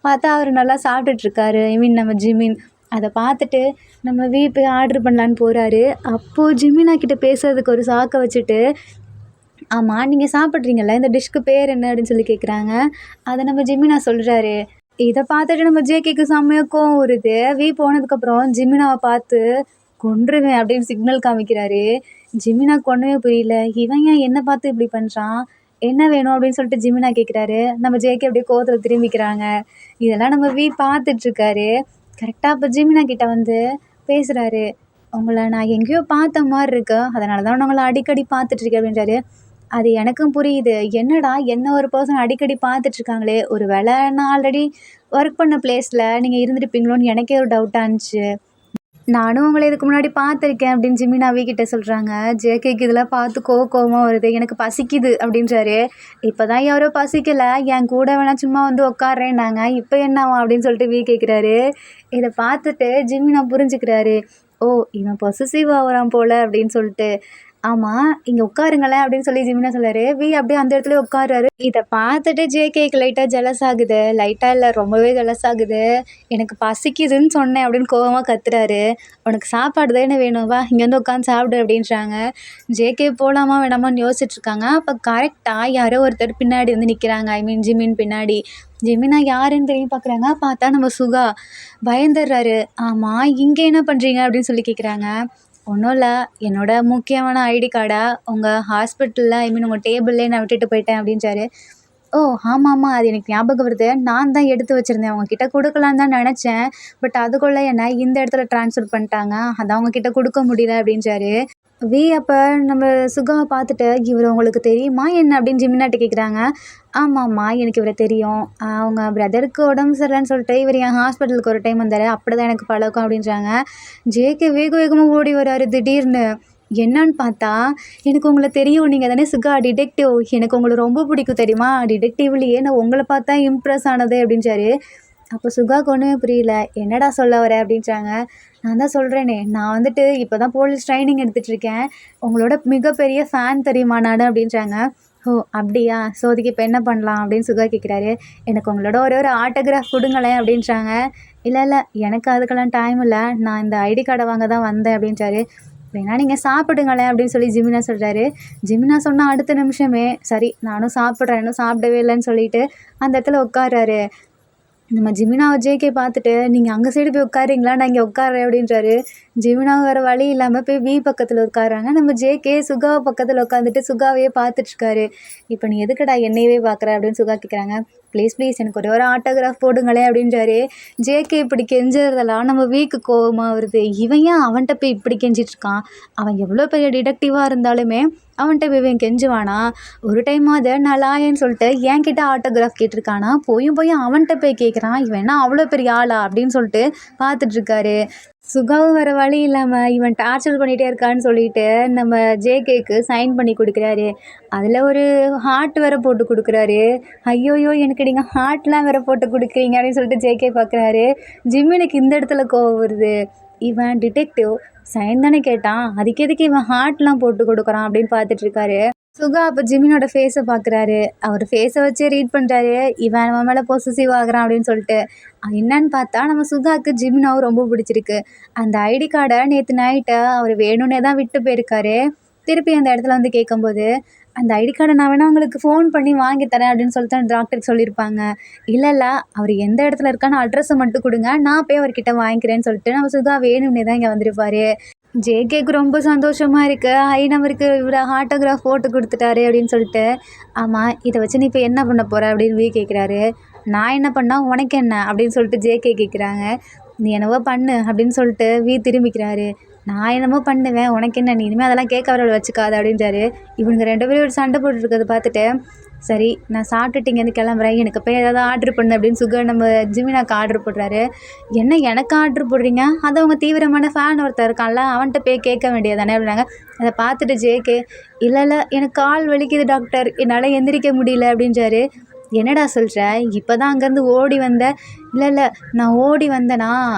பார்த்தா அவர் நல்லா சாப்பிட்டுட்ருக்காரு. ஐ மீன் நம்ம ஜிமின். அதை பார்த்துட்டு நம்ம வி போய் ஆர்டர் பண்ணலான்னு போகிறாரு. அப்போது ஜிமினா கிட்ட பேசுறதுக்கு ஒரு சாக்கை வச்சுட்டு, "ஆமாம் நீங்கள் சாப்பிட்றீங்கல்ல, இந்த டிஷ்க்கு பேர் என்ன?" அப்படின்னு சொல்லி கேட்குறாங்க. அதை நம்ம ஜிமினா சொல்கிறாரு. இதை பார்த்துட்டு நம்ம ஜேகேக்கு செம்மையா கோவம் வருது. வி போனதுக்கப்புறம் ஜிமினாவை பார்த்து கொன்றுவேன் அப்படின்னு சிக்னல் காமிக்கிறாரு. ஜிமினாக்கு ஒன்றுமே புரியல. இவன் ஏன் என்னை பார்த்து இப்படி பண்ணுறான்? என்ன வேணும் அப்படின்னு சொல்லிட்டு ஜிமினா கேட்குறாரு. நம்ம ஜேகே அப்படியே கோவத்தில் திரும்பிக்கிறாங்க. இதெல்லாம் நம்ம வி பார்த்துட்ருக்காரு. கரெக்டாக அப்போ ஜிமினா கிட்ட வந்து பேசுகிறாரு. "உங்களை நான் எங்கேயோ பார்த்த மாதிரி இருக்கு. அதனால தான் நான் உங்களை அடிக்கடி பார்த்துட்ருக்கேன்" அப்படின்றாரு. அது எனக்கும் புரியுது. என்னடா என்ன ஒரு பர்சன் அடிக்கடி பார்த்துட்ருக்காங்களே, ஒரு வேளை நான் ஆல்ரெடி ஒர்க் பண்ண பிளேஸில் நீங்கள் இருந்திருப்பீங்களோன்னு எனக்கே ஒரு டவுட்டா இருந்துச்சு. "நானும் உங்களை இதுக்கு முன்னாடி பார்த்துருக்கேன்" அப்படின்னு ஜிமினா வி கிட்ட சொல்கிறாங்க. ஜேகேக்கு இதெல்லாம் பார்த்து கோவமா வருது. "எனக்கு பசிக்குது" அப்படின்றாரு. "இப்போ தான் யாரோ பசிக்கல, என் கூட வேணா சும்மா வந்து உட்கார்றேன்னாங்க. இப்போ என்னவா?" அப்படின்னு சொல்லிட்டு வி கேட்குறாரு. இதை பார்த்துட்டு ஜிமினா புரிஞ்சுக்கிறாரு. "ஓ இவன் பொசசிவ் ஆகுறான் போல" அப்படின்னு சொல்லிட்டு. "ஆமாம் இங்கே உட்காருங்களேன்" அப்படின்னு சொல்லி ஜிமினா சொல்கிறாரு. வி அப்படியே அந்த இடத்துல உட்கார்றாரு. இதை பார்த்துட்டு ஜேகேக்கு லைட்டாக ஜெலஸ் ஆகுது. லைட்டாக இல்லை ரொம்பவே ஜெலஸ் ஆகுது. "எனக்கு பசிக்குதுன்னு சொன்னேன்" அப்படின்னு கோவமாக கத்துறாரு. "உனக்கு சாப்பாடு தானே வேணும், வா இங்கே வந்து உட்காந்து சாப்பிடு" அப்படின்றாங்க. ஜேகே போகலாமா வேணாமான்னு யோசிச்சுட்ருக்காங்க. அப்போ கரெக்டாக யாரோ ஒருத்தர் பின்னாடி வந்து நிற்கிறாங்க. ஐ மீன் ஜிமின் பின்னாடி. ஜெமினா யாருன்னு திரும்பி பார்க்குறாங்க. பார்த்தா நம்ம சுகா. பயந்துடுறாரு. "ஆமாம் இங்கே என்ன பண்ணுறீங்க?" அப்படின்னு சொல்லி கேட்குறாங்க. "ஒன்றும் இல்லை, என்னோட முக்கியமான ஐடி கார்டை உங்கள் ஹாஸ்பிட்டலில் ஐ மீன் உங்கள் டேபிள்லேயே நான் விட்டுட்டு போயிட்டேன்" அப்படின்றாரு. "ஓ ஆமாம் அது எனக்கு ஞாபகம் வருது. நான் தான் எடுத்து வச்சுருந்தேன். உங்ககிட்ட கொடுக்கலான்னு தான் நினச்சேன். பட் அதுக்குள்ளே என்னை இந்த இடத்துல ட்ரான்ஸ்ஃபர் பண்ணிட்டாங்க. அதான் உங்ககிட்ட கொடுக்க முடியல" அப்படின்றாரு. வி அப்போ நம்ம சுகாவை பார்த்துட்டு, "இவர் உங்களுக்கு தெரியுமா என்ன?" அப்படின்னு ஜிமினாட்ட கேட்குறாங்க. "ஆமாம்மா எனக்கு இவரை தெரியும். அவங்க பிரதருக்கு உடம்பு சரியில்லைன்னு சொல்லிட்டு இவர் என் ஹாஸ்பிட்டலுக்கு ஒரு டைம் வந்தார். அப்படி தான் எனக்கு பழக்கம்" அப்படின்றாங்க. ஜேகே வேக வேகமாக ஓடி வராரு திடீர்னு. என்னன்னு பார்த்தா, "எனக்கு உங்களை தெரியும். நீங்கள் தானே சுகா டிடெக்டிவ். எனக்கு உங்களை ரொம்ப பிடிக்கும் தெரியுமா? டிடெக்டிவ்லேயே நான் உங்களை பார்த்தா இம்ப்ரெஸ் ஆனதே" அப்படின்றாரு. அப்போ சுகாவுக்கு ஒன்றுமே புரியல. என்னடா சொல்ல வர அப்படின்றாங்க. நான் தான் சொல்கிறேனே, நான் வந்துட்டு இப்போ தான் போலீஸ் ட்ரைனிங் எடுத்துகிட்ருக்கேன். உங்களோட மிகப்பெரிய ஃபேன் தெரியுமா நான் அப்படின்றாங்க. ஓ அப்படியா, ஸோ அதுக்கு இப்போ என்ன பண்ணலாம் அப்படின்னு சுகா கேட்குறாரு. எனக்கு உங்களோட ஒரே ஒரு ஆட்டோகிராஃப் கொடுங்களேன் அப்படின்றாங்க. இல்லை இல்லை, எனக்கு அதுக்கெல்லாம் டைம் இல்லை, நான் இந்த ஐடி கார்டை வாங்க தான் வந்தேன் அப்படின்றாரு. வேணா நீங்கள் சாப்பிடுங்களேன் அப்படின்னு சொல்லி ஜிமினா சொல்கிறாரு. ஜிமினா சொன்னால் அடுத்த நிமிஷமே சரி நானும் சாப்பிட்றேன், இன்னும் சாப்பிடவே இல்லைன்னு சொல்லிட்டு அந்த இடத்துல உட்கார்றாரு. நம்ம ஜிமினாவை ஜேகே பார்த்துட்டு நீங்கள் அங்கே சைடு போய் உட்காருங்களா, நான் இங்கே உட்கார்றேன் அப்படின்றாரு. ஜிமினாவை வேறு வழி இல்லாமல் போய் வி பக்கத்தில் உட்காராங்க. நம்ம ஜேகே சுகாவை பக்கத்தில் உட்காந்துட்டு சுகாவையே பார்த்துட்ருக்காரு. இப்போ நீ எதுக்குடா என்னையவே பார்க்குற அப்படின்னு சுகா கேட்குறாங்க. ப்ளீஸ் ப்ளீஸ் எனக்கு ஒரே ஒரு ஆட்டோகிராஃப் போடுங்களே அப்படின்றாரு. ஜேகே இப்படி கெஞ்சுறதெல்லாம் நம்ம வீக்கு கோவமாக வருது. இவன் ஏன் அவன்கிட்ட போய் இப்படி கெஞ்சிட்ருக்கான்? அவன் எவ்வளோ பெரிய டிடெக்டிவாக இருந்தாலுமே அவன்கிட்ட போய் இவன் கெஞ்சுவானா? ஒரு டைமாவது நான் லாயன்னு சொல்லிட்டு என்கிட்ட ஆட்டோகிராஃப் கேட்டிருக்கானா? போயும் அவன்கிட்ட போய் கேட்குறான். இவன் என்ன அவ்வளோ பெரிய ஆளா அப்படின்னு சொல்லிட்டு பார்த்துட்ருக்காரு. சுகாவும் வேறு வழி இல்லாமல் இவன் டார்ச்சர் பண்ணிகிட்டே இருக்கான்னு சொல்லிட்டு நம்ம ஜேகேக்கு சைன் பண்ணி கொடுக்குறாரு. அதில் ஒரு ஹார்ட் வேறு போட்டு கொடுக்குறாரு. ஐயோயோ எனக்கு நீங்கள் ஹார்ட்லாம் வேறு போட்டு கொடுக்குறீங்க அப்படின்னு சொல்லிட்டு ஜேகே பார்க்குறாரு. ஜிம்மினுக்கு இந்த இடத்துல கோவம் வருது. இவன் டிடெக்டிவ், சைன் தானே கேட்டான், அதுக்கு எதுக்கு இவன் ஹார்ட்லாம் போட்டு கொடுக்குறான் அப்படின்னு பார்த்துட்ருக்காரு. சுகா அப்போ ஜிமினோட ஃபேஸை பார்க்குறாரு. அவர் ஃபேஸை வச்சு ரீட் பண்ணுறாரு. இவன் நம்ம மேலே பொசசிவ் ஆகுறான் அப்படின்னு சொல்லிட்டு. என்னன்னு பார்த்தா நம்ம சுகாவுக்கு ஜிமினாவும் ரொம்ப பிடிச்சிருக்கு. அந்த ஐடி கார்டை நேற்று நைட்டை அவர் வேணும்னே தான் விட்டு போயிருக்காரு. திருப்பி அந்த இடத்துல வந்து கேட்கும்போது அந்த ஐடி கார்டை நான் வேணால் உங்களுக்கு ஃபோன் பண்ணி வாங்கி தரேன் அப்படின்னு சொல்லிட்டு அந்த டாக்டருக்கு சொல்லியிருப்பாங்க. இல்லை அவர் எந்த இடத்துல இருக்கான்னு அட்ரஸை மட்டும் கொடுங்க, நான் போய் அவர்கிட்ட வாங்கிக்கிறேன்னு சொல்லிட்டு நம்ம சுகா வேணும்னே தான் இங்கே வந்திருப்பாரு. ஜேகேக்கு ரொம்ப சந்தோஷமாக இருக்குது. நம்பருக்கு இவர் ஆட்டோகிராஃப் போட்டு கொடுத்துட்டாரு அப்படின்னு சொல்லிட்டு. ஆமாம், இதை வச்சு நீ இப்போ என்ன பண்ண போகிற அப்படின்னு வி கேட்குறாரு. நான் என்ன பண்ணால் உனக்கு என்ன அப்படின்னு சொல்லிட்டு ஜேகே கேட்குறாங்க. நீ என்னவோ பண்ணு அப்படின்னு சொல்லிட்டு வி திரும்பிக்கிறாரு. நான் என்னமோ பண்ணுவேன், உனக்கு என்ன, நீ இனிமேல் அதெல்லாம் கேட்க வரவளை வச்சுக்காது அப்படின்றாரு. இவங்க 2 பேரும் ஒரு சண்டை போட்டுருக்கிறத பார்த்துட்டு சரி நான் சாப்பிட்டுட்டு இங்கேருந்து கிளம்புறேன், எனக்கு போய் ஏதாவது ஆர்டர் பண்ணு அப்படின்னு சுகா நம்ம ஜிமினாக்கு ஆர்டர் போடுறாரு. என்ன எனக்கு ஆர்டர் போடுறீங்க, அது அவங்க தீவிரமான ஃபேன் ஒருத்தர் இருக்கான்ல, அவன்கிட்ட போய் கேட்க வேண்டியதானே அப்படின்னாங்க. அதை பார்த்துட்டு ஜேகே இல்லை எனக்கு கால் வலிக்குது டாக்டர், என்னால் எந்திரிக்க முடியல அப்படின்றாரு. என்னடா சொல்கிற, இப்போ தான் அங்கேருந்து ஓடி வந்தேன். இல்லை நான் ஓடி வந்தேனா,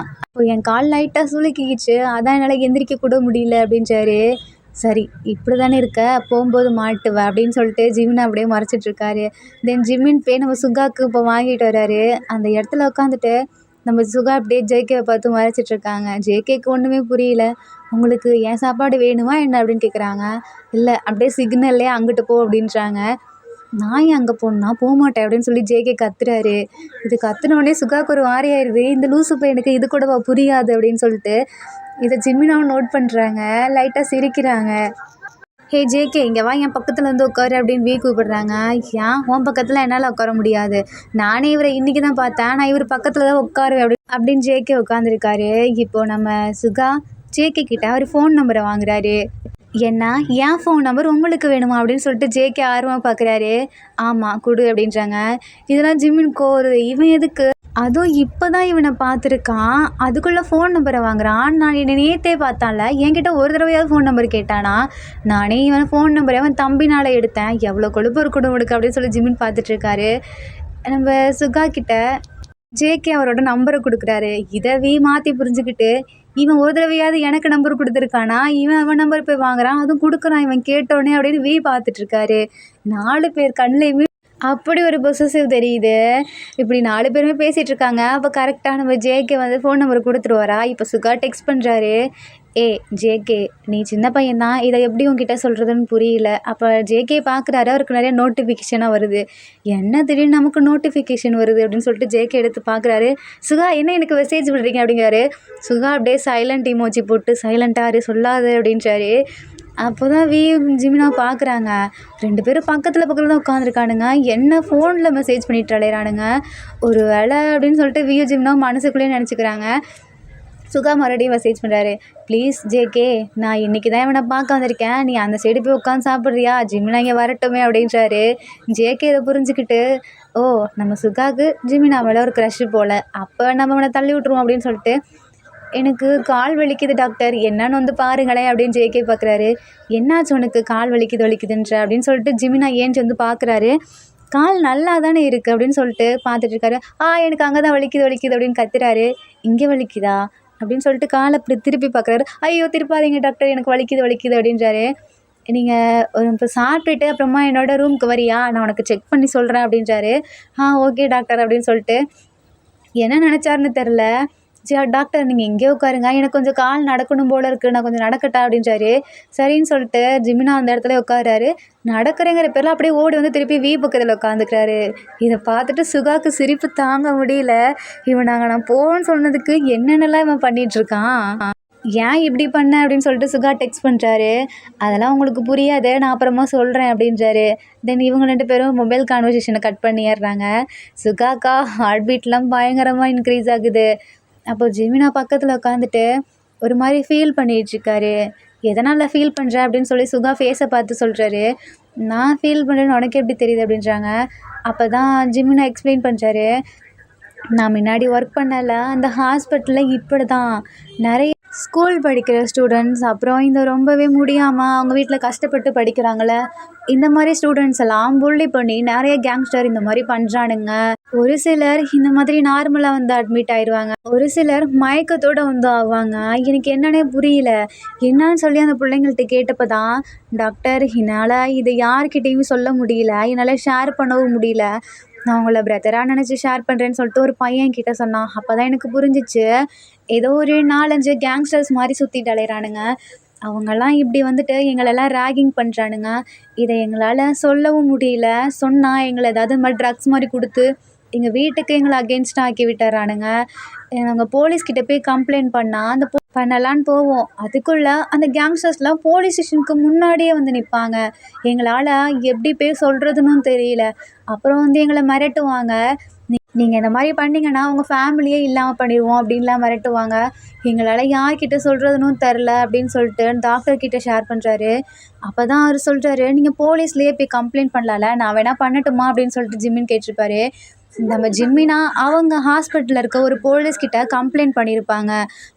அப்போ என் கால் லைட்டாக சுளுக்கிக்கிச்சு, அதான் என்னால் எந்திரிக்க கூட முடியல அப்படின்றாரு. சரி இப்படி தானே இருக்க, போகும்போது மாட்டுவ அப்படின்னு சொல்லிட்டு ஜிமினை அப்படியே மறைச்சிட்ருக்காரு. தென் ஜிமின் போய் நம்ம சுகாவுக்கு இப்போ வாங்கிட்டு வர்றாரு. அந்த இடத்துல உட்காந்துட்டு நம்ம சுகா அப்படியே ஜேகேவை பார்த்து மறைச்சிட்ருக்காங்க. ஜேகேக்கு ஒன்றுமே புரியல. உங்களுக்கு என் சாப்பாடு வேணுமா என்ன அப்படின்னு கேட்குறாங்க. இல்லை அப்படியே சிக்னல்லே அங்கிட்டு போ அப்படின்றாங்க. நான் ஏன் அங்கே போகணுன்னா, போக மாட்டேன் அப்படின்னு சொல்லி ஜேகே கத்துறாரு. இது கத்துனோடனே சுகாவுக்கு ஒரு வாரி ஆயிடுது. இந்த லூசு பையனுக்கு இது கூடவா புரியாது அப்படின்னு சொல்லிட்டு இதை ஜிமினாவும் நோட் பண்ணுறாங்க. லைட்டாக சிரிக்கிறாங்க. ஹே ஜேகே இங்கே வா, என் பக்கத்தில் வந்து உட்காரு அப்படின்னு வி கூப்பிடுறாங்க. ஏன் உன் பக்கத்தில் என்னால் உட்கார முடியாது, நானே இவரை இன்றைக்கி தான் பார்த்தேன், நான் இவர் பக்கத்தில் தான் உட்காருவேன் அப்படின்னு ஜேகே உட்காந்துருக்காரு. இப்போது நம்ம சுகா ஜேகே கிட்ட அவர் ஃபோன் நம்பரை வாங்குறாரு. என்ன என் ஃபோன் நம்பர் உங்களுக்கு வேணுமா அப்படின்னு சொல்லிட்டு ஜேகே ஆர்வமாக பார்க்குறாரு. ஆமாம் கொடு அப்படின்றாங்க. இதெல்லாம் ஜிம்மினுக்கு ஒரு இவன் எதுக்கு, அதுவும் இப்போ தான் இவனை பார்த்துருக்கான், அதுக்குள்ளே ஃபோன் நம்பரை வாங்குறான். நான் என்னை நேற்றே பார்த்தான்ல, என்கிட்ட ஒரு தடவையாவது ஃபோன் நம்பர் கேட்டானா, நானே இவன் ஃபோன் நம்பரை அவன் தம்பினால் எடுத்தேன், எவ்வளோ கொழுப்பு ஒரு குடும்பம் அப்படின்னு சொல்லி ஜிம்மின் பார்த்துட்ருக்காரு. நம்ம சுகா கிட்ட ஜேகே அவரோட நம்பரை கொடுக்குறாரு. இதை வி மாற்றி புரிஞ்சுக்கிட்டு இவன் ஒரு தடவையாவது எனக்கு நம்பர் கொடுத்துருக்கானா, இவன் அவன் நம்பர் போய் வாங்குறான், அதுவும் கொடுக்குறான் இவன் கேட்டோடனே அப்படின்னு வி பார்த்துட்ருக்காரு. 4 பேர் கண்ணிலையுமே அப்படி ஒரு பொசசிவ் தெரியுது. இப்படி 4 பேருமே பேசிகிட்டு இருக்காங்க. அப்போ கரெக்டாக நம்ம ஜேகே வந்து ஃபோன் நம்பர் கொடுத்துருவாரா. இப்போ சுகா டெக்ஸ்ட் பண்ணுறாரு. ஜேகே நீ சின்ன பையன் தான், இதை எப்படி உங்ககிட்ட சொல்கிறதுன்னு புரியல. அப்போ ஜேகே பார்க்குறாரு, அவருக்கு நிறைய நோட்டிஃபிகேஷனாக வருது. என்ன திடீர்னு நமக்கு நோட்டிஃபிகேஷன் வருது அப்படின்னு சொல்லிட்டு ஜேகே எடுத்து பார்க்குறாரு. சுகா என்ன எனக்கு மெசேஜ் விடுறீங்க அப்படிங்கிறாரு. சுகா அப்படியே சைலண்ட் இமோஜி போட்டு சைலண்ட்டாரு சொல்லாது அப்படின்றாரு. அப்போ தான் ஜிமினா பார்க்குறாங்க. 2 பேரும் பக்கத்தில் தான் உட்காந்துருக்கானுங்க. என்ன ஃபோனில் மெசேஜ் பண்ணிட்டு அலையிறானுங்க ஒரு வேலை அப்படின்னு சொல்லிட்டு ஜிமினா மனசுக்குள்ளேயே நினச்சிக்கிறாங்க. சுகா மறுபடியும் மெசேஜ் பண்ணுறாரு. ப்ளீஸ் ஜேகே நான் இன்றைக்கி தான் இவனை பார்க்க வந்திருக்கேன், நீ அந்த சைடு போய் உட்காந்து சாப்பிட்றியா, ஜிமினா இங்கே வரட்டுமே அப்படின்றாரு. ஜேகே இதை புரிஞ்சுக்கிட்டு ஓ நம்ம சுகாவுக்கு ஜிமினா மேலே ஒரு க்ரஷ்ஷு போல், அப்போ நம்ம அவனை தள்ளி விட்ருவோம் அப்படின்னு சொல்லிட்டு எனக்கு கால் வலிக்குது டாக்டர், என்னன்னு வந்து பாருங்களேன் அப்படின்னு ஜேகே பார்க்குறாரு. என்னாச்சு உனக்கு கால் வலிக்குதுன்ற அப்படின்னு சொல்லிட்டு ஜிமினா ஏஞ்சி வந்து பார்க்குறாரு. கால் நல்லா தானே இருக்குது அப்படின்னு சொல்லிட்டு பார்த்துட்ருக்காரு. எனக்கு அங்கே தான் வலிக்குது வலிக்குது அப்படின்னு கத்துறாரு. இங்கே வலிக்குதா அப்படின்னு சொல்லிட்டு காலை இப்படி திருப்பி பார்க்குறாரு. ஐயோ திருப்பாதீங்க டாக்டர், எனக்கு வலிக்குது வலிக்குது அப்படின்றாரு. நீங்கள் இப்போ சாப்பிட்டுட்டு அப்புறமா என்னோட ரூமுக்கு வரியா, நான் உனக்கு செக் பண்ணி சொல்கிறேன் அப்படின்றாரு. ஓகே டாக்டர் அப்படின்னு சொல்லிட்டு என்ன நினச்சாருன்னு தெரில. சரி டாக்டர் நீங்கள் இங்கே உட்காருங்க, எனக்கு கொஞ்சம் கால் நடக்கணும் போல் இருக்குது, நான் கொஞ்சம் நடக்கட்டா அப்படின்றாரு. சரின்னு சொல்லிட்டு ஜிமினா அந்த இடத்துல உட்காராரு. நடக்கிறேங்கிற பேரில் அப்படியே ஓடி வந்து திருப்பி பக்கத்தில் உட்காந்துக்கிறாரு. இதை பார்த்துட்டு சுகாவுக்கு சிரிப்பு தாங்க முடியல. நான் போகணுன்னு சொன்னதுக்கு என்னென்னலாம் இவன் பண்ணிகிட்ருக்கான், ஏன் இப்படி பண்ண அப்படின்னு சொல்லிட்டு சுகா டெக்ஸ்ட் பண்ணுறாரு. அதெல்லாம் உங்களுக்கு புரியாது, நான் அப்புறமா சொல்கிறேன் அப்படின்றாரு. தென் இவங்க 2 பேரும் மொபைல் கான்வர்சேஷனை கட் பண்ணிடுறாங்க. சுகாக்கா ஹார்ட் பீட்லாம் பயங்கரமாக இன்க்ரீஸ் ஆகுது. அப்போ ஜிமினா பக்கத்தில் உட்காந்துட்டு ஒரு மாதிரி ஃபீல் பண்ணிகிட்ருக்காரு. எதனால் ஃபீல் பண்ணுற அப்படின்னு சொல்லி சுகா ஃபேஸை பார்த்து சொல்கிறாரு. நான் ஃபீல் பண்ணுறேன்னு உனக்கு எப்படி தெரியுது அப்படின்றாங்க. அப்போ தான் ஜிமினா எக்ஸ்பிளைன் பண்ணுறாரு. நான் முன்னாடி ஒர்க் பண்ணல அந்த ஹாஸ்பிட்டலில் இப்படி தான் நிறைய ஸ்கூல் படிக்கிற ஸ்டூடெண்ட்ஸ், அப்புறம் இந்த ரொம்பவே முடியாமல் அவங்க வீட்டில் கஷ்டப்பட்டு படிக்கிறாங்கள, இந்த மாதிரி ஸ்டூடெண்ட்ஸ் எல்லாம் புள்ளி பண்ணி நிறைய கேங்ஸ்டர் இந்த மாதிரி பண்ணுறானுங்க. ஒரு சிலர் இந்த மாதிரி நார்மலாக வந்து அட்மிட் ஆயிடுவாங்க, ஒரு சிலர் மயக்கத்தோடு வந்து ஆவாங்க. எனக்கு என்னன்னே புரியல. என்னன்னு சொல்லி அந்த பிள்ளைங்கள்ட்ட கேட்டப்போ தான், டாக்டர் என்னால் இதை யார்கிட்டையும் சொல்ல முடியல, என்னால் ஷேர் பண்ணவும் முடியல, நான் உங்களை பிரதராக நினச்சி ஷேர் பண்ணுறேன்னு சொல்லிட்டு ஒரு பையன் கிட்ட சொன்னான். அப்போ தான் எனக்கு புரிஞ்சிச்சு, ஏதோ ஒரு 4-5 கேங்ஸ்டர்ஸ் மாதிரி சுற்றிட்டு அலையிறானுங்க. அவங்கெல்லாம் இப்படி வந்துட்டு எங்களெல்லாம் ரேகிங் பண்ணுறானுங்க. இதை எங்களால் சொல்லவும் முடியல, சொன்னால் எங்களை ஏதாவது இந்த மாதிரி ட்ரக்ஸ் மாதிரி கொடுத்து எங்கள் வீட்டுக்கு எங்களை அகெயின்ஸ்டாக ஆக்கி விட்டுறானுங்க. நாங்கள் போலீஸ்கிட்ட போய் கம்ப்ளைண்ட் பண்ணால் அந்த பண்ணலான்னு போவோம், அதுக்குள்ளே அந்த கேங்ஸ்டர்ஸ்லாம் போலீஸ் ஸ்டேஷனுக்கு முன்னாடியே வந்து நிற்பாங்க. எங்களால் எப்படி போய் சொல்கிறதுன்னு தெரியல. அப்புறம் வந்து எங்களை மிரட்டுவாங்க, நீங்கள் இந்த மாதிரி பண்ணிங்கன்னா உங்கள் ஃபேமிலியே இல்லாமல் பண்ணிடுவோம் அப்படின்லாம் மிரட்டுவாங்க. எங்களால் யார்கிட்ட சொல்கிறதுன்னு தெரில அப்படின்னு சொல்லிட்டு டாக்டர்கிட்ட ஷேர் பண்ணுறாரு. அப்போ தான் அவர் சொல்கிறாரு, நீங்கள் போலீஸ்லேயே போய் கம்ப்ளைண்ட் பண்ணலாம்ல, நான் வேணால் பண்ணட்டுமா அப்படின்னு சொல்லிட்டு ஜிம்மின் கேட்டிருப்பாரு. நம்ம ஜிம்மினா அவங்க ஹாஸ்பிட்டலில் இருக்க ஒரு போலீஸ்கிட்ட கம்ப்ளைண்ட் பண்ணியிருப்பாங்க.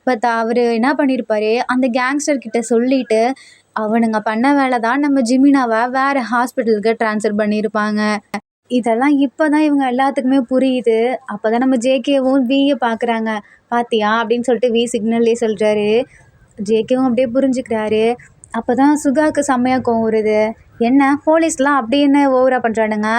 பட் அவர் என்ன பண்ணியிருப்பாரு, அந்த கேங்ஸ்டர்கிட்ட சொல்லிவிட்டு அவனுங்க பண்ண வேலை தான் நம்ம ஜிம்மினாவை வேறு ஹாஸ்பிட்டலுக்கு ட்ரான்ஸ்ஃபர் பண்ணியிருப்பாங்க. இதெல்லாம் இப்போ தான் இவங்க எல்லாத்துக்குமே புரியுது. அப்போ தான் நம்ம ஜேகேவும் வியை பார்க்குறாங்க. பார்த்தியா அப்படின்னு சொல்லிட்டு வி சிக்னல்லே சொல்கிறாரு. ஜேகேவும் அப்படியே புரிஞ்சுக்கிறாரு. அப்போ தான் சுகாவுக்கு செம்மையாக கோவம் வருது. என்ன போலீஸ்லாம் அப்படி என்ன ஓவராக பண்ணுறானுங்க,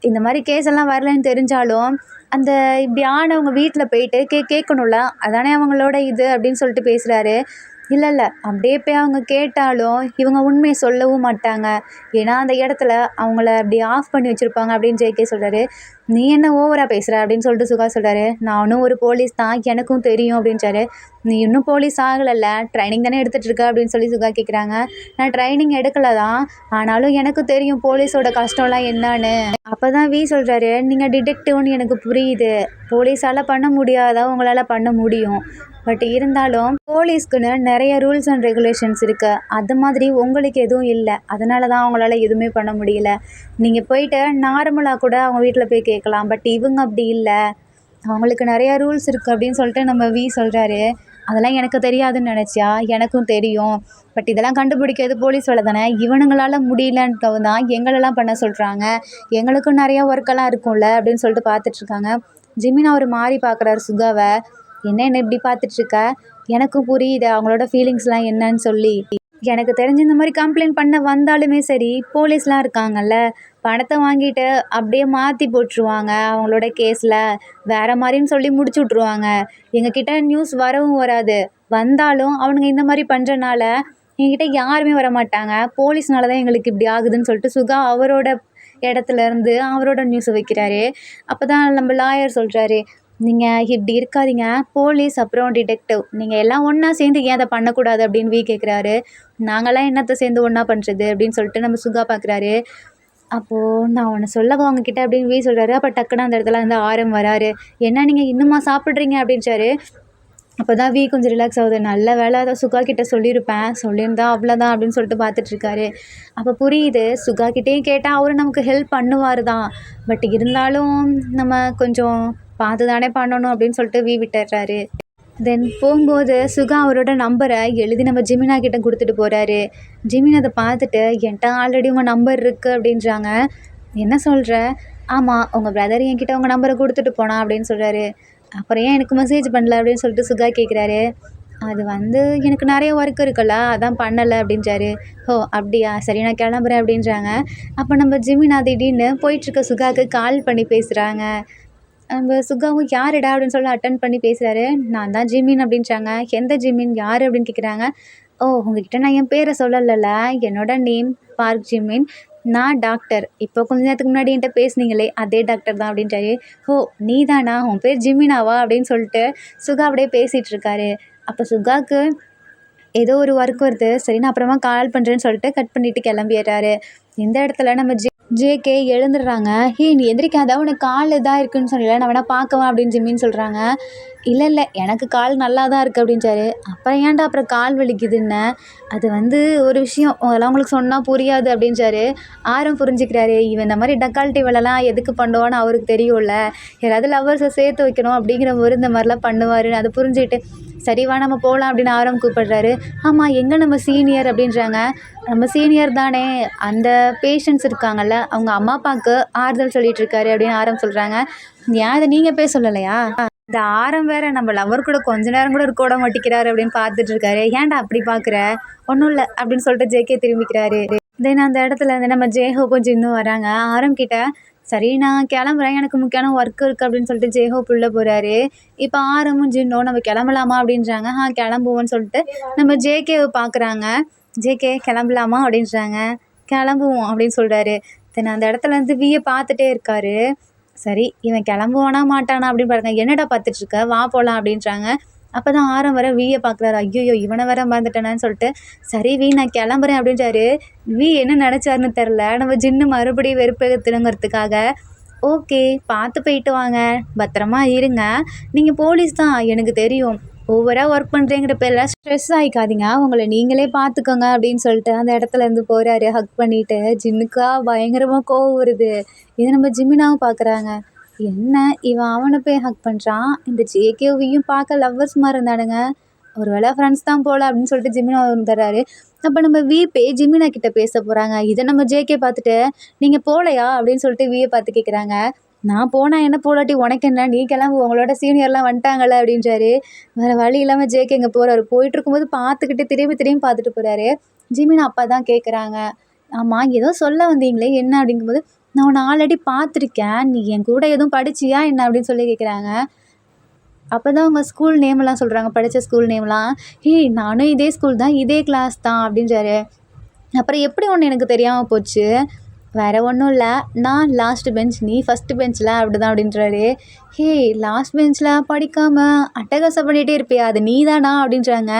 இந்த மாதிரி கேஸ் எல்லாம் வரலன்னு தெரிஞ்சாலும் அந்த இப்படி ஆனவங்க வீட்டில் போயிட்டு கேட்கணும்ல, அதானே அவங்களோட இது அப்படின்னு சொல்லிட்டு பேசுகிறாரு. இல்லை அப்படியே போய் அவங்க கேட்டாலும் இவங்க உண்மையை சொல்லவும் மாட்டாங்க, ஏன்னா அந்த இடத்துல அவங்கள அப்படி ஆஃப் பண்ணி வச்சுருப்பாங்க அப்படின்னு ஜேகே சொல்கிறாரு. நீ என்ன ஓவராக பேசுகிற அப்படின்னு சொல்லிட்டு சுகா சொல்கிறாரு. நானும் ஒரு போலீஸ் தான், எனக்கும் தெரியும் அப்படின்றாரு. நீ இன்னும் போலீஸ் ஆகலைல்ல, ட்ரைனிங் தானே எடுத்துகிட்டு இருக்க அப்படின்னு சொல்லி சுகா கேட்குறாங்க. நான் ட்ரைனிங் எடுக்கலை தான், ஆனாலும் எனக்கு தெரியும் போலீஸோட கஷ்டம்லாம் என்னன்னு. அப்போ தான் வி சொல்கிறாரு, நீங்கள் டிடெக்டிவ்னு எனக்கு புரியுது, போலீஸால் பண்ண முடியாதா உங்களால் பண்ண முடியும், பட் இருந்தாலும் போலீஸ்க்குன்னு நிறைய ரூல்ஸ் அண்ட் ரெகுலேஷன்ஸ் இருக்குது, அது மாதிரி உங்களுக்கு எதுவும் இல்லை, அதனால தான் அவங்களால எதுவுமே பண்ண முடியல. நீங்கள் போயிட்டு நார்மலாக கூட அவங்க வீட்டில் போய் கேட்கலாம், பட் இவங்க அப்படி இல்லை, அவங்களுக்கு நிறையா ரூல்ஸ் இருக்குது அப்படின்னு சொல்லிட்டு நம்ம வி சொல்கிறாரு. அதெல்லாம் எனக்கு தெரியாதுன்னு நினச்சியா, எனக்கும் தெரியும், பட் இதெல்லாம் கண்டுபிடிக்கிறது போலீஸ் வேலை தானே, இவனுங்களால் முடியலன்றது தான் எங்களெல்லாம் பண்ண சொல்கிறாங்க, எங்களுக்கும் நிறையா ஒர்க்கெல்லாம் இருக்கும்ல அப்படின்னு சொல்லிட்டு பார்த்துட்ருக்காங்க. ஜிமின் அவர் மாறி பார்க்குறாரு சுகாவை. என்ன இப்படி பார்த்துட்ருக்க, எனக்கும் புரியுது அவங்களோட ஃபீலிங்ஸ்லாம் என்னன்னு சொல்லி. எனக்கு தெரிஞ்சு இந்த மாதிரி கம்ப்ளைண்ட் பண்ண வந்தாலுமே சரி, போலீஸ்லாம் இருக்காங்கல்ல, பணத்தை வாங்கிட்டு அப்படியே மாற்றி போட்டுருவாங்க, அவங்களோட கேஸில் வேறு மாதிரின்னு சொல்லி முடிச்சு விட்ருவாங்க. எங்ககிட்ட நியூஸ் வரவும் வராது, வந்தாலும் அவனுங்க இந்த மாதிரி பண்ணுறனால எங்ககிட்ட யாருமே வர மாட்டாங்க, போலீஸ்னால தான் எங்களுக்கு இப்படி ஆகுதுன்னு சொல்லிட்டு சுகா அவரோட இடத்துலேருந்து அவரோட நியூஸை வைக்கிறாரு. அப்போ தான் நம்ம லாயர் சொல்கிறாரு, நீங்கள் இப்படி இருக்காதீங்க, போலீஸ் அப்புறம் டிடெக்டிவ் நீங்கள் எல்லாம் ஒன்றா சேர்ந்து ஏன் அதை பண்ணக்கூடாது அப்படின்னு வி கேட்குறாரு. நாங்களாம் என்னத்தை சேர்ந்து ஒன்றா பண்ணுறது அப்படின்னு சொல்லிட்டு நம்ம சுகா பார்க்குறாரு. அப்போது நான் ஒன்று சொல்லவா அவங்கக்கிட்ட அப்படின்னு வி சொல்கிறாரு. அப்போ டக்குன்னு அந்த இடத்துல வந்து ஆரம் வராரு. என்ன நீங்கள் இன்னுமா சாப்பிட்றீங்க அப்படின்றாரு. அப்போ தான் வி கொஞ்சம் ரிலாக்ஸ் ஆகுது. நல்ல வேலை அதை சுகா கிட்டே சொல்லியிருப்பேன், சொல்லியிருந்தா அவ்வளோதான் அப்படின்னு சொல்லிட்டு பார்த்துட்ருக்காரு. அப்போ புரியுது, சுகா கிட்டேயும் கேட்டால் அவரு நமக்கு ஹெல்ப் பண்ணுவார் தான், பட் இருந்தாலும் நம்ம கொஞ்சம் பார்த்து தானே பண்ணணும் அப்படின்னு சொல்லிட்டு வி விட்டுறாரு. தென் போகும்போது சுகா அவரோட நம்பரை எழுதி நம்ம ஜிமினா கிட்ட கொடுத்துட்டு போகிறாரு. ஜிமின் அதை பார்த்துட்டு, என்கிட்ட ஆல்ரெடி உங்கள் நம்பர் இருக்குது அப்படின்றாங்க. என்ன சொல்கிற, ஆமாம், உங்கள் பிரதர் என்கிட்ட உங்கள் நம்பரை கொடுத்துட்டு போனான் அப்படின்னு சொல்கிறாரு. அப்புறம் ஏன் எனக்கு மெசேஜ் பண்ணல அப்படின்னு சொல்லிட்டு சுகா கேட்குறாரு. அது வந்து எனக்கு நிறைய ஒர்க் இருக்குல்ல, அதான் பண்ணலை அப்படின்றாரு. ஓ அப்படியா, சரி நான் கிளம்புறேன் அப்படின்றாங்க. அப்போ நம்ம ஜிமினா திடீர்னு போயிட்டுருக்க சுகாவுக்கு கால் பண்ணி பேசுகிறாங்க. நம்ம சுகாவும் யாருடா அப்படின்னு சொல்லி அட்டன் பண்ணி பேசுகிறாரு. நான் தான் ஜிமின் அப்படின்றாங்க. எந்த ஜிமின், யார் அப்படின்னு கேட்குறாங்க. ஓ உங்ககிட்ட நான் என் பேரை சொல்லலைல்ல, என்னோட நேம் பார்க் ஜிமின், நான் டாக்டர். இப்போ கொஞ்ச நேரத்துக்கு முன்னாடி என்கிட்ட பேசுனீங்களே அதே டாக்டர் தான் அப்படின்றாரு. ஓ நீ தானா, உன் பேர் ஜிமினாவா அப்படின்னு சொல்லிட்டு சுகா அப்படியே பேசிகிட்டு இருக்காரு. அப்போ சுகாவுக்கு ஏதோ ஒரு ஒர்க் வருது. சரி நான் அப்புறமா கால் பண்ணுறேன்னு சொல்லிட்டு கட் பண்ணிவிட்டு கிளம்பிடுறாரு. இந்த இடத்துல நம்ம ஜேகே எழுந்துடுறாங்க. நீ எந்திரிக்காத, உனக்கு கால் இதாக இருக்குன்னு சொன்னல, நான் வேணா பார்க்கவா அப்படின்னு ஜிம்மின்னு சொல்கிறாங்க. இல்லை இல்லை எனக்கு கால் நல்லா தான் இருக்குது அப்படின்றாரு. அப்புறம் ஏன்டா அப்புறம் கால் வலிக்குதுன்னு, அது வந்து ஒரு விஷயம் அதெல்லாம் உங்களுக்கு சொன்னால் புரியாது அப்படின்றாரு. ஆரம் புரிஞ்சுக்கிறாரு. இவன் இந்த மாதிரி டக்கால்ட்டி வேலைலாம் எதுக்கு பண்ணுவான்னு அவருக்கு தெரியும்ல, யாராவது லவ்வர்ஸை சேர்த்து வைக்கணும் அப்படிங்கிற ஒரு இந்த மாதிரிலாம் பண்ணுவாருன்னு அதை புரிஞ்சுக்கிட்டு சரிவா நம்ம போகலாம் அப்படின்னு ஆரம் கூப்பிடுறாரு. ஆமாம் எங்கே நம்ம சீனியர் அப்படின்றாங்க. நம்ம சீனியர் தானே, அந்த பேஷண்ட்ஸ் இருக்காங்கல்ல அவங்க அம்மா அப்பாவுக்கு ஆறுதல் சொல்லிட்டு இருக்காரு அப்படின்னு ஆரம் சொல்கிறாங்க. ஏன் அதை நீங்கள் போய் சொல்லலையா, இந்த ஆரம் வேற நம்ம லவர் கூட கொஞ்ச நேரம் கூட இருக்க விட மாட்டேங்கிறாரு அப்படின்னு பார்த்துட்டு இருக்காரு. ஏன்டா அப்படி பார்க்குற, ஒன்றும் இல்லை அப்படின்னு சொல்லிட்டு ஜேகே திரும்பிக்கிறாரு. தென் அந்த இடத்துல இருந்து நம்ம ஜேஹோப்பும் ஜின்னும் வராங்க. ஆரம் கிட்ட சரி நான் கிளம்புறேன், எனக்கு முக்கியமான ஒர்க் இருக்குது அப்படின்னு சொல்லிட்டு ஜேஹோப் உள்ளே போகிறாரு. இப்போ ஆரமும் ஜின்னும் நம்ம கிளம்பலாமா அப்படின்றாங்க. கிளம்புவோன்னு சொல்லிட்டு நம்ம ஜேகேவை பார்க்குறாங்க. ஜேகே கிளம்பலாமா அப்படின்றாங்க. கிளம்புவோம் அப்படின்னு சொல்கிறாரு. தென் அந்த இடத்துல இருந்து வியை பார்த்துட்டே இருக்காரு. சரி இவன் கிளம்புவானா மாட்டானா அப்படின்னு பாருங்க. என்னடா பார்த்துட்ருக்க, வா போகலாம் அப்படின்றாங்க. அப்போ தான் ஆரம் வர வியை பார்க்குறாரு. ஐயோ இவனை வர மறந்துட்டேனான்னு சொல்லிட்டு சரி வி நான் கிளம்புறேன் அப்படின்றாரு. வி என்ன நினச்சாருன்னு தெரில, நம்ம ஜின்னு மறுபடியும் வெறுப்பேற்றுங்கிறதுக்காக ஓகே பார்த்து போயிட்டு வாங்க, பத்திரமா இருங்க, நீங்கள் போலீஸ் தான் எனக்கு தெரியும், ஓவராக ஒர்க் பண்ணுறேங்கிற பேரில் ஸ்ட்ரெஸ் ஆகிக்காதீங்க, உங்களை நீங்களே பார்த்துக்கோங்க அப்படின்னு சொல்லிட்டு அந்த இடத்துல இருந்து போகிறாரு. ஹக் பண்ணிவிட்டு ஜின்னுக்கா பயங்கரமாக கோவம் வருது. இதை நம்ம ஜிமினாவும் பார்க்குறாங்க. என்ன இவன் அவனை போய் ஹக் பண்ணுறான், இந்த ஜேகேவியும் பார்க்க லவ்வர்ஸ் மாதிரி இருந்தானுங்க, ஒரு வேளை ஃப்ரெண்ட்ஸ் தான் போகல அப்படின்னு சொல்லிட்டு ஜிமினா வந்துடுறாரு. அப்போ நம்ம வீப்பே ஜிமினா கிட்ட பேச போகிறாங்க. இதை நம்ம ஜேகே பார்த்துட்டு நீங்கள் போகலையா அப்படின்னு சொல்லிட்டு வியை பார்த்து கேட்குறாங்க. நான் போனால் என்ன போலாட்டி உனக்கு என்ன, நீ கிளம்பு, உங்களோட சீனியர்லாம் வந்துட்டாங்களே அப்படின்றாரு. வேறு வழி இல்லாமல் ஜேகே இங்கே போகிறாரு. போயிட்டு இருக்கும்போது பார்த்துக்கிட்டு திரும்பி பார்த்துட்டு போகிறாரு. ஜிமினா அப்பா தான் கேட்குறாங்க. ஆமாம் ஏதோ சொல்ல வந்தீங்களே என்ன அப்படிங்கும்போது, நான் உன்னை ஆல்ரெடி பார்த்துருக்கேன், நீ என் கூட எதுவும் படிச்சியா என்ன அப்படின்னு சொல்லி கேட்குறாங்க. அப்போ தான் அவங்க ஸ்கூல் நேம்லாம் சொல்கிறாங்க, படித்த ஸ்கூல் நேம்லாம். நானும் இதே ஸ்கூல் தான், இதே கிளாஸ் தான் அப்படின்றாரு. அப்புறம் எப்படி ஒன்று எனக்கு தெரியாமல் போச்சு, வேறு ஒன்றும் இல்லை, நான் லாஸ்ட் பெஞ்ச், நீ ஃபஸ்ட்டு பெஞ்சில் அப்படி தான் அப்படின்றாரு. லாஸ்ட் பெஞ்சில் படிக்காமல் அட்டகாசம் பண்ணிகிட்டே இருப்பியா, அது நீ தானா அப்படின்றாங்க.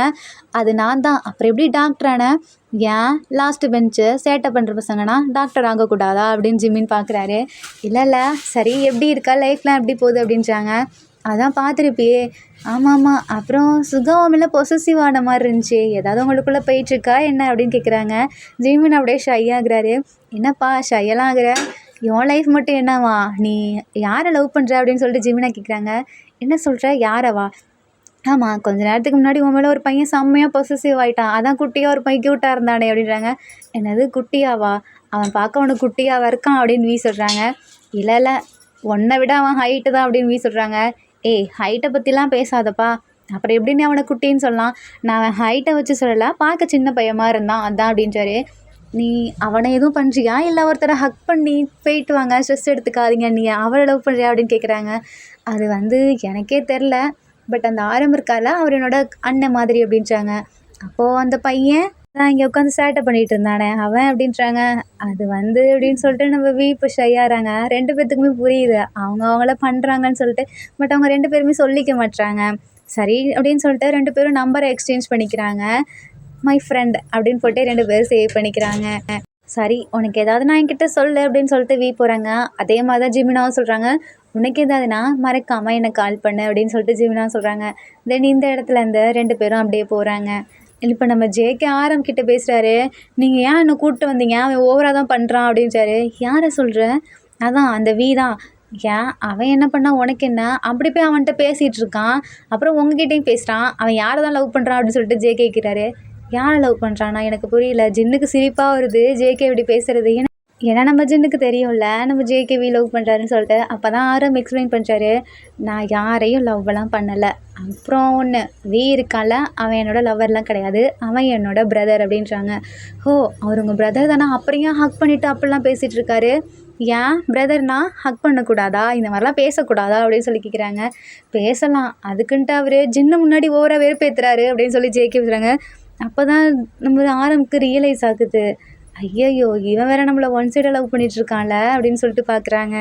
அது நான் தான், அப்புறம் எப்படி டாக்டர் ஆனேன், ஏன் லாஸ்ட்டு பெஞ்சு சேட்டை பண்ணுற பசங்கன்னா டாக்டர் ஆகக்கூடாதா அப்படின்னு ஜிம்மின்னு பார்க்குறாரு. இல்லை சரி எப்படி இருக்கா, லைஃப்லாம் எப்படி போகுது அப்படின்றாங்க. அதான் பார்த்துருப்பியே. ஆமாம் அப்புறம் சுகாவாமில் பொசசிவ் ஆன மாதிரி இருந்துச்சு, ஏதாவது உங்களுக்குள்ளே போயிட்டுருக்கா என்ன அப்படின்னு கேட்குறாங்க. ஜிமின் அப்படியே ஷை ஆகுறாரு. என்னப்பா ஷையெல்லாம் ஆகுற, உன் லைஃப் மட்டும் என்னவா, நீ யாரை லவ் பண்ணுற அப்படின்னு சொல்லிட்டு ஜிமினா கேட்குறாங்க. என்ன சொல்கிற, யாரவா, ஆமாம் கொஞ்ச நேரத்துக்கு முன்னாடி உன் மேலே ஒரு பையன் செம்மையாக பொசசிவ் ஆகிட்டான், அதான் குட்டியாக ஒரு பையன் க்யூட்டாக இருந்தானே அப்படின்றாங்க. என்னது குட்டியாவா, அவன் பார்க்க அவனுக்கு குட்டியாக இருக்கான் அப்படின்னு வீ சொல்கிறாங்க. இல்லை உன்னை விட அவன் ஹைட்டு தான் அப்படின்னு வீ சொல்கிறாங்க. ஹைட்டை பற்றிலாம் பேசாதப்பா, அப்புறம் எப்படி நீ அவனை குட்டின்னு சொல்லலாம், நான் அவன் ஹைட்டை வச்சு சொல்லலை, பார்க்க சின்ன பையமாக இருந்தான் அதான் அப்படின்றாரு. நீ அவனை எதுவும் பண்ணுறியா, இல்லை ஒருத்தரை ஹக் பண்ணி போயிட்டு வாங்க, ஸ்ட்ரெஸ் எடுத்துக்காதீங்க, நீ அவளை லவ் பண்ணுறியா அப்படின்னு கேட்குறாங்க. அது வந்து எனக்கே தெரில, பட் அந்த ஆரம் இருக்கால அவர் என்னோட அண்ணன் மாதிரி அப்படின்றாங்க. அப்போது அந்த பையன் நான் இங்கே உட்காந்து சேட்டை பண்ணிகிட்டு இருந்தானே அவன் அப்படின்றாங்க. அது வந்து அப்படின்னு சொல்லிட்டு நம்ம இப்போ ஷையாகிறாங்க. 2 பேர்த்துக்குமே புரியுது அவங்கள பண்ணுறாங்கன்னு சொல்லிட்டு, பட் அவங்க 2 பேருமே சொல்லிக்க மாட்றாங்க. சரி அப்படின்னு சொல்லிட்டு 2 பேரும் நம்பரை எக்ஸ்சேஞ்ச் பண்ணிக்கிறாங்க. மை ஃப்ரெண்ட் அப்படின்னு போட்டு 2 பேரும் சேவ் பண்ணிக்கிறாங்க. சரி உனக்கு ஏதாவது நான் என்கிட்ட சொல்லு அப்படின்னு சொல்லிட்டு போகிறாங்க. அதே மாதிரி தான் ஜிமினாவும் சொல்கிறாங்க. உனக்கு ஏதாவதுனா மறக்காமல் எனக்கு கால் பண்ணு அப்படின்னு சொல்லிட்டு ஜிமினாவும் சொல்கிறாங்க. தென் இந்த இடத்துல இருந்து 2 பேரும் அப்படியே போகிறாங்க. இப்போ நம்ம ஜேகே ஆரம் கிட்ட பேசுகிறாரு. நீங்கள் ஏன் என்னை கூப்பிட்டு வந்தீங்க, அவன் ஓவராக தான் பண்ணுறான் அப்படின்றாரு. யாரை சொல்கிற, அதான் அந்த வீ தான். ஏன் அவன் என்ன பண்ணால் உனக்கு என்ன, அப்படி போய் அவன்கிட்ட பேசிகிட்டு இருக்கான், அப்புறம் உங்ககிட்டையும் பேசுகிறான், அவன் யாரை தான் லவ் பண்ணுறான் அப்படின்னு சொல்லிட்டு ஜேகே கேட்குறாரு. யாரை லவ் பண்ணுறான்னா எனக்கு புரியல. ஜின்னுக்கு சிரிப்பாக வருது ஜேகே இப்படி பேசுகிறது. ஏன்னா நம்ம ஜின்னுக்கு தெரியும்ல நம்ம ஜேகேவி லவ் பண்ணுறாருன்னு சொல்லிட்டு. அப்போ தான் ஆரம் எக்ஸ்பிளைன் பண்ணுறாரு, நான் யாரையும் லவ்வெல்லாம் பண்ணலை. அப்புறம் ஒன்று இருக்கான்ல, அவன் என்னோட லவ்வர்லாம் கிடையாது, அவன் என்னோட பிரதர் அப்படின்றாங்க. ஓ, அவர் உங்கள் பிரதர் தானே, அப்புறம் ஏன் ஹக் பண்ணிவிட்டு அப்படிலாம் பேசிகிட்டு இருக்காரு? ஏன் பிரதர்னா ஹக் பண்ணக்கூடாதா, இந்த மாதிரிலாம் பேசக்கூடாதா அப்படின்னு சொல்லி கேட்குறாங்க. பேசலாம், அதுக்குன்ட்டு அவர் ஜின்னு முன்னாடி ஓவராக வெறுப்பேற்றுறாரு அப்படின்னு சொல்லி ஜேகே சொல்கிறாங்க. அப்போ தான் நம்ம ஆரம்புக்கு ரியலைஸ் ஆகுது, ஐயையோ இவன் வேற நம்மளை ஒன் சைடாக லவ் பண்ணிட்டு இருக்கான்ல அப்படின்னு சொல்லிட்டு பார்க்குறாங்க.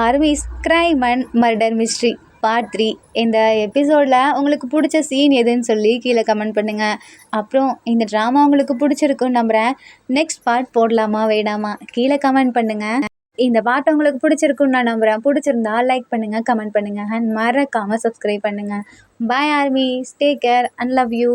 Armies crime and murder mystery part 3. இந்த எபிசோடில் உங்களுக்கு பிடிச்ச சீன் எதுன்னு சொல்லி கீழே கமெண்ட் பண்ணுங்கள். அப்புறம் இந்த ட்ராமா உங்களுக்கு பிடிச்சிருக்குன்னு நம்புகிறேன். நெக்ஸ்ட் பார்ட் போடலாமா வேணாமா கீழே கமெண்ட் பண்ணுங்கள். இந்த பாட்டு உங்களுக்கு பிடிச்சிருக்குன்னு நான் நம்புகிறேன். பிடிச்சிருந்தா லைக் பண்ணுங்கள், கமெண்ட் பண்ணுங்கள் அண்ட் மறக்காமல் சப்ஸ்கிரைப் பண்ணுங்கள். Bye army, take care and love you.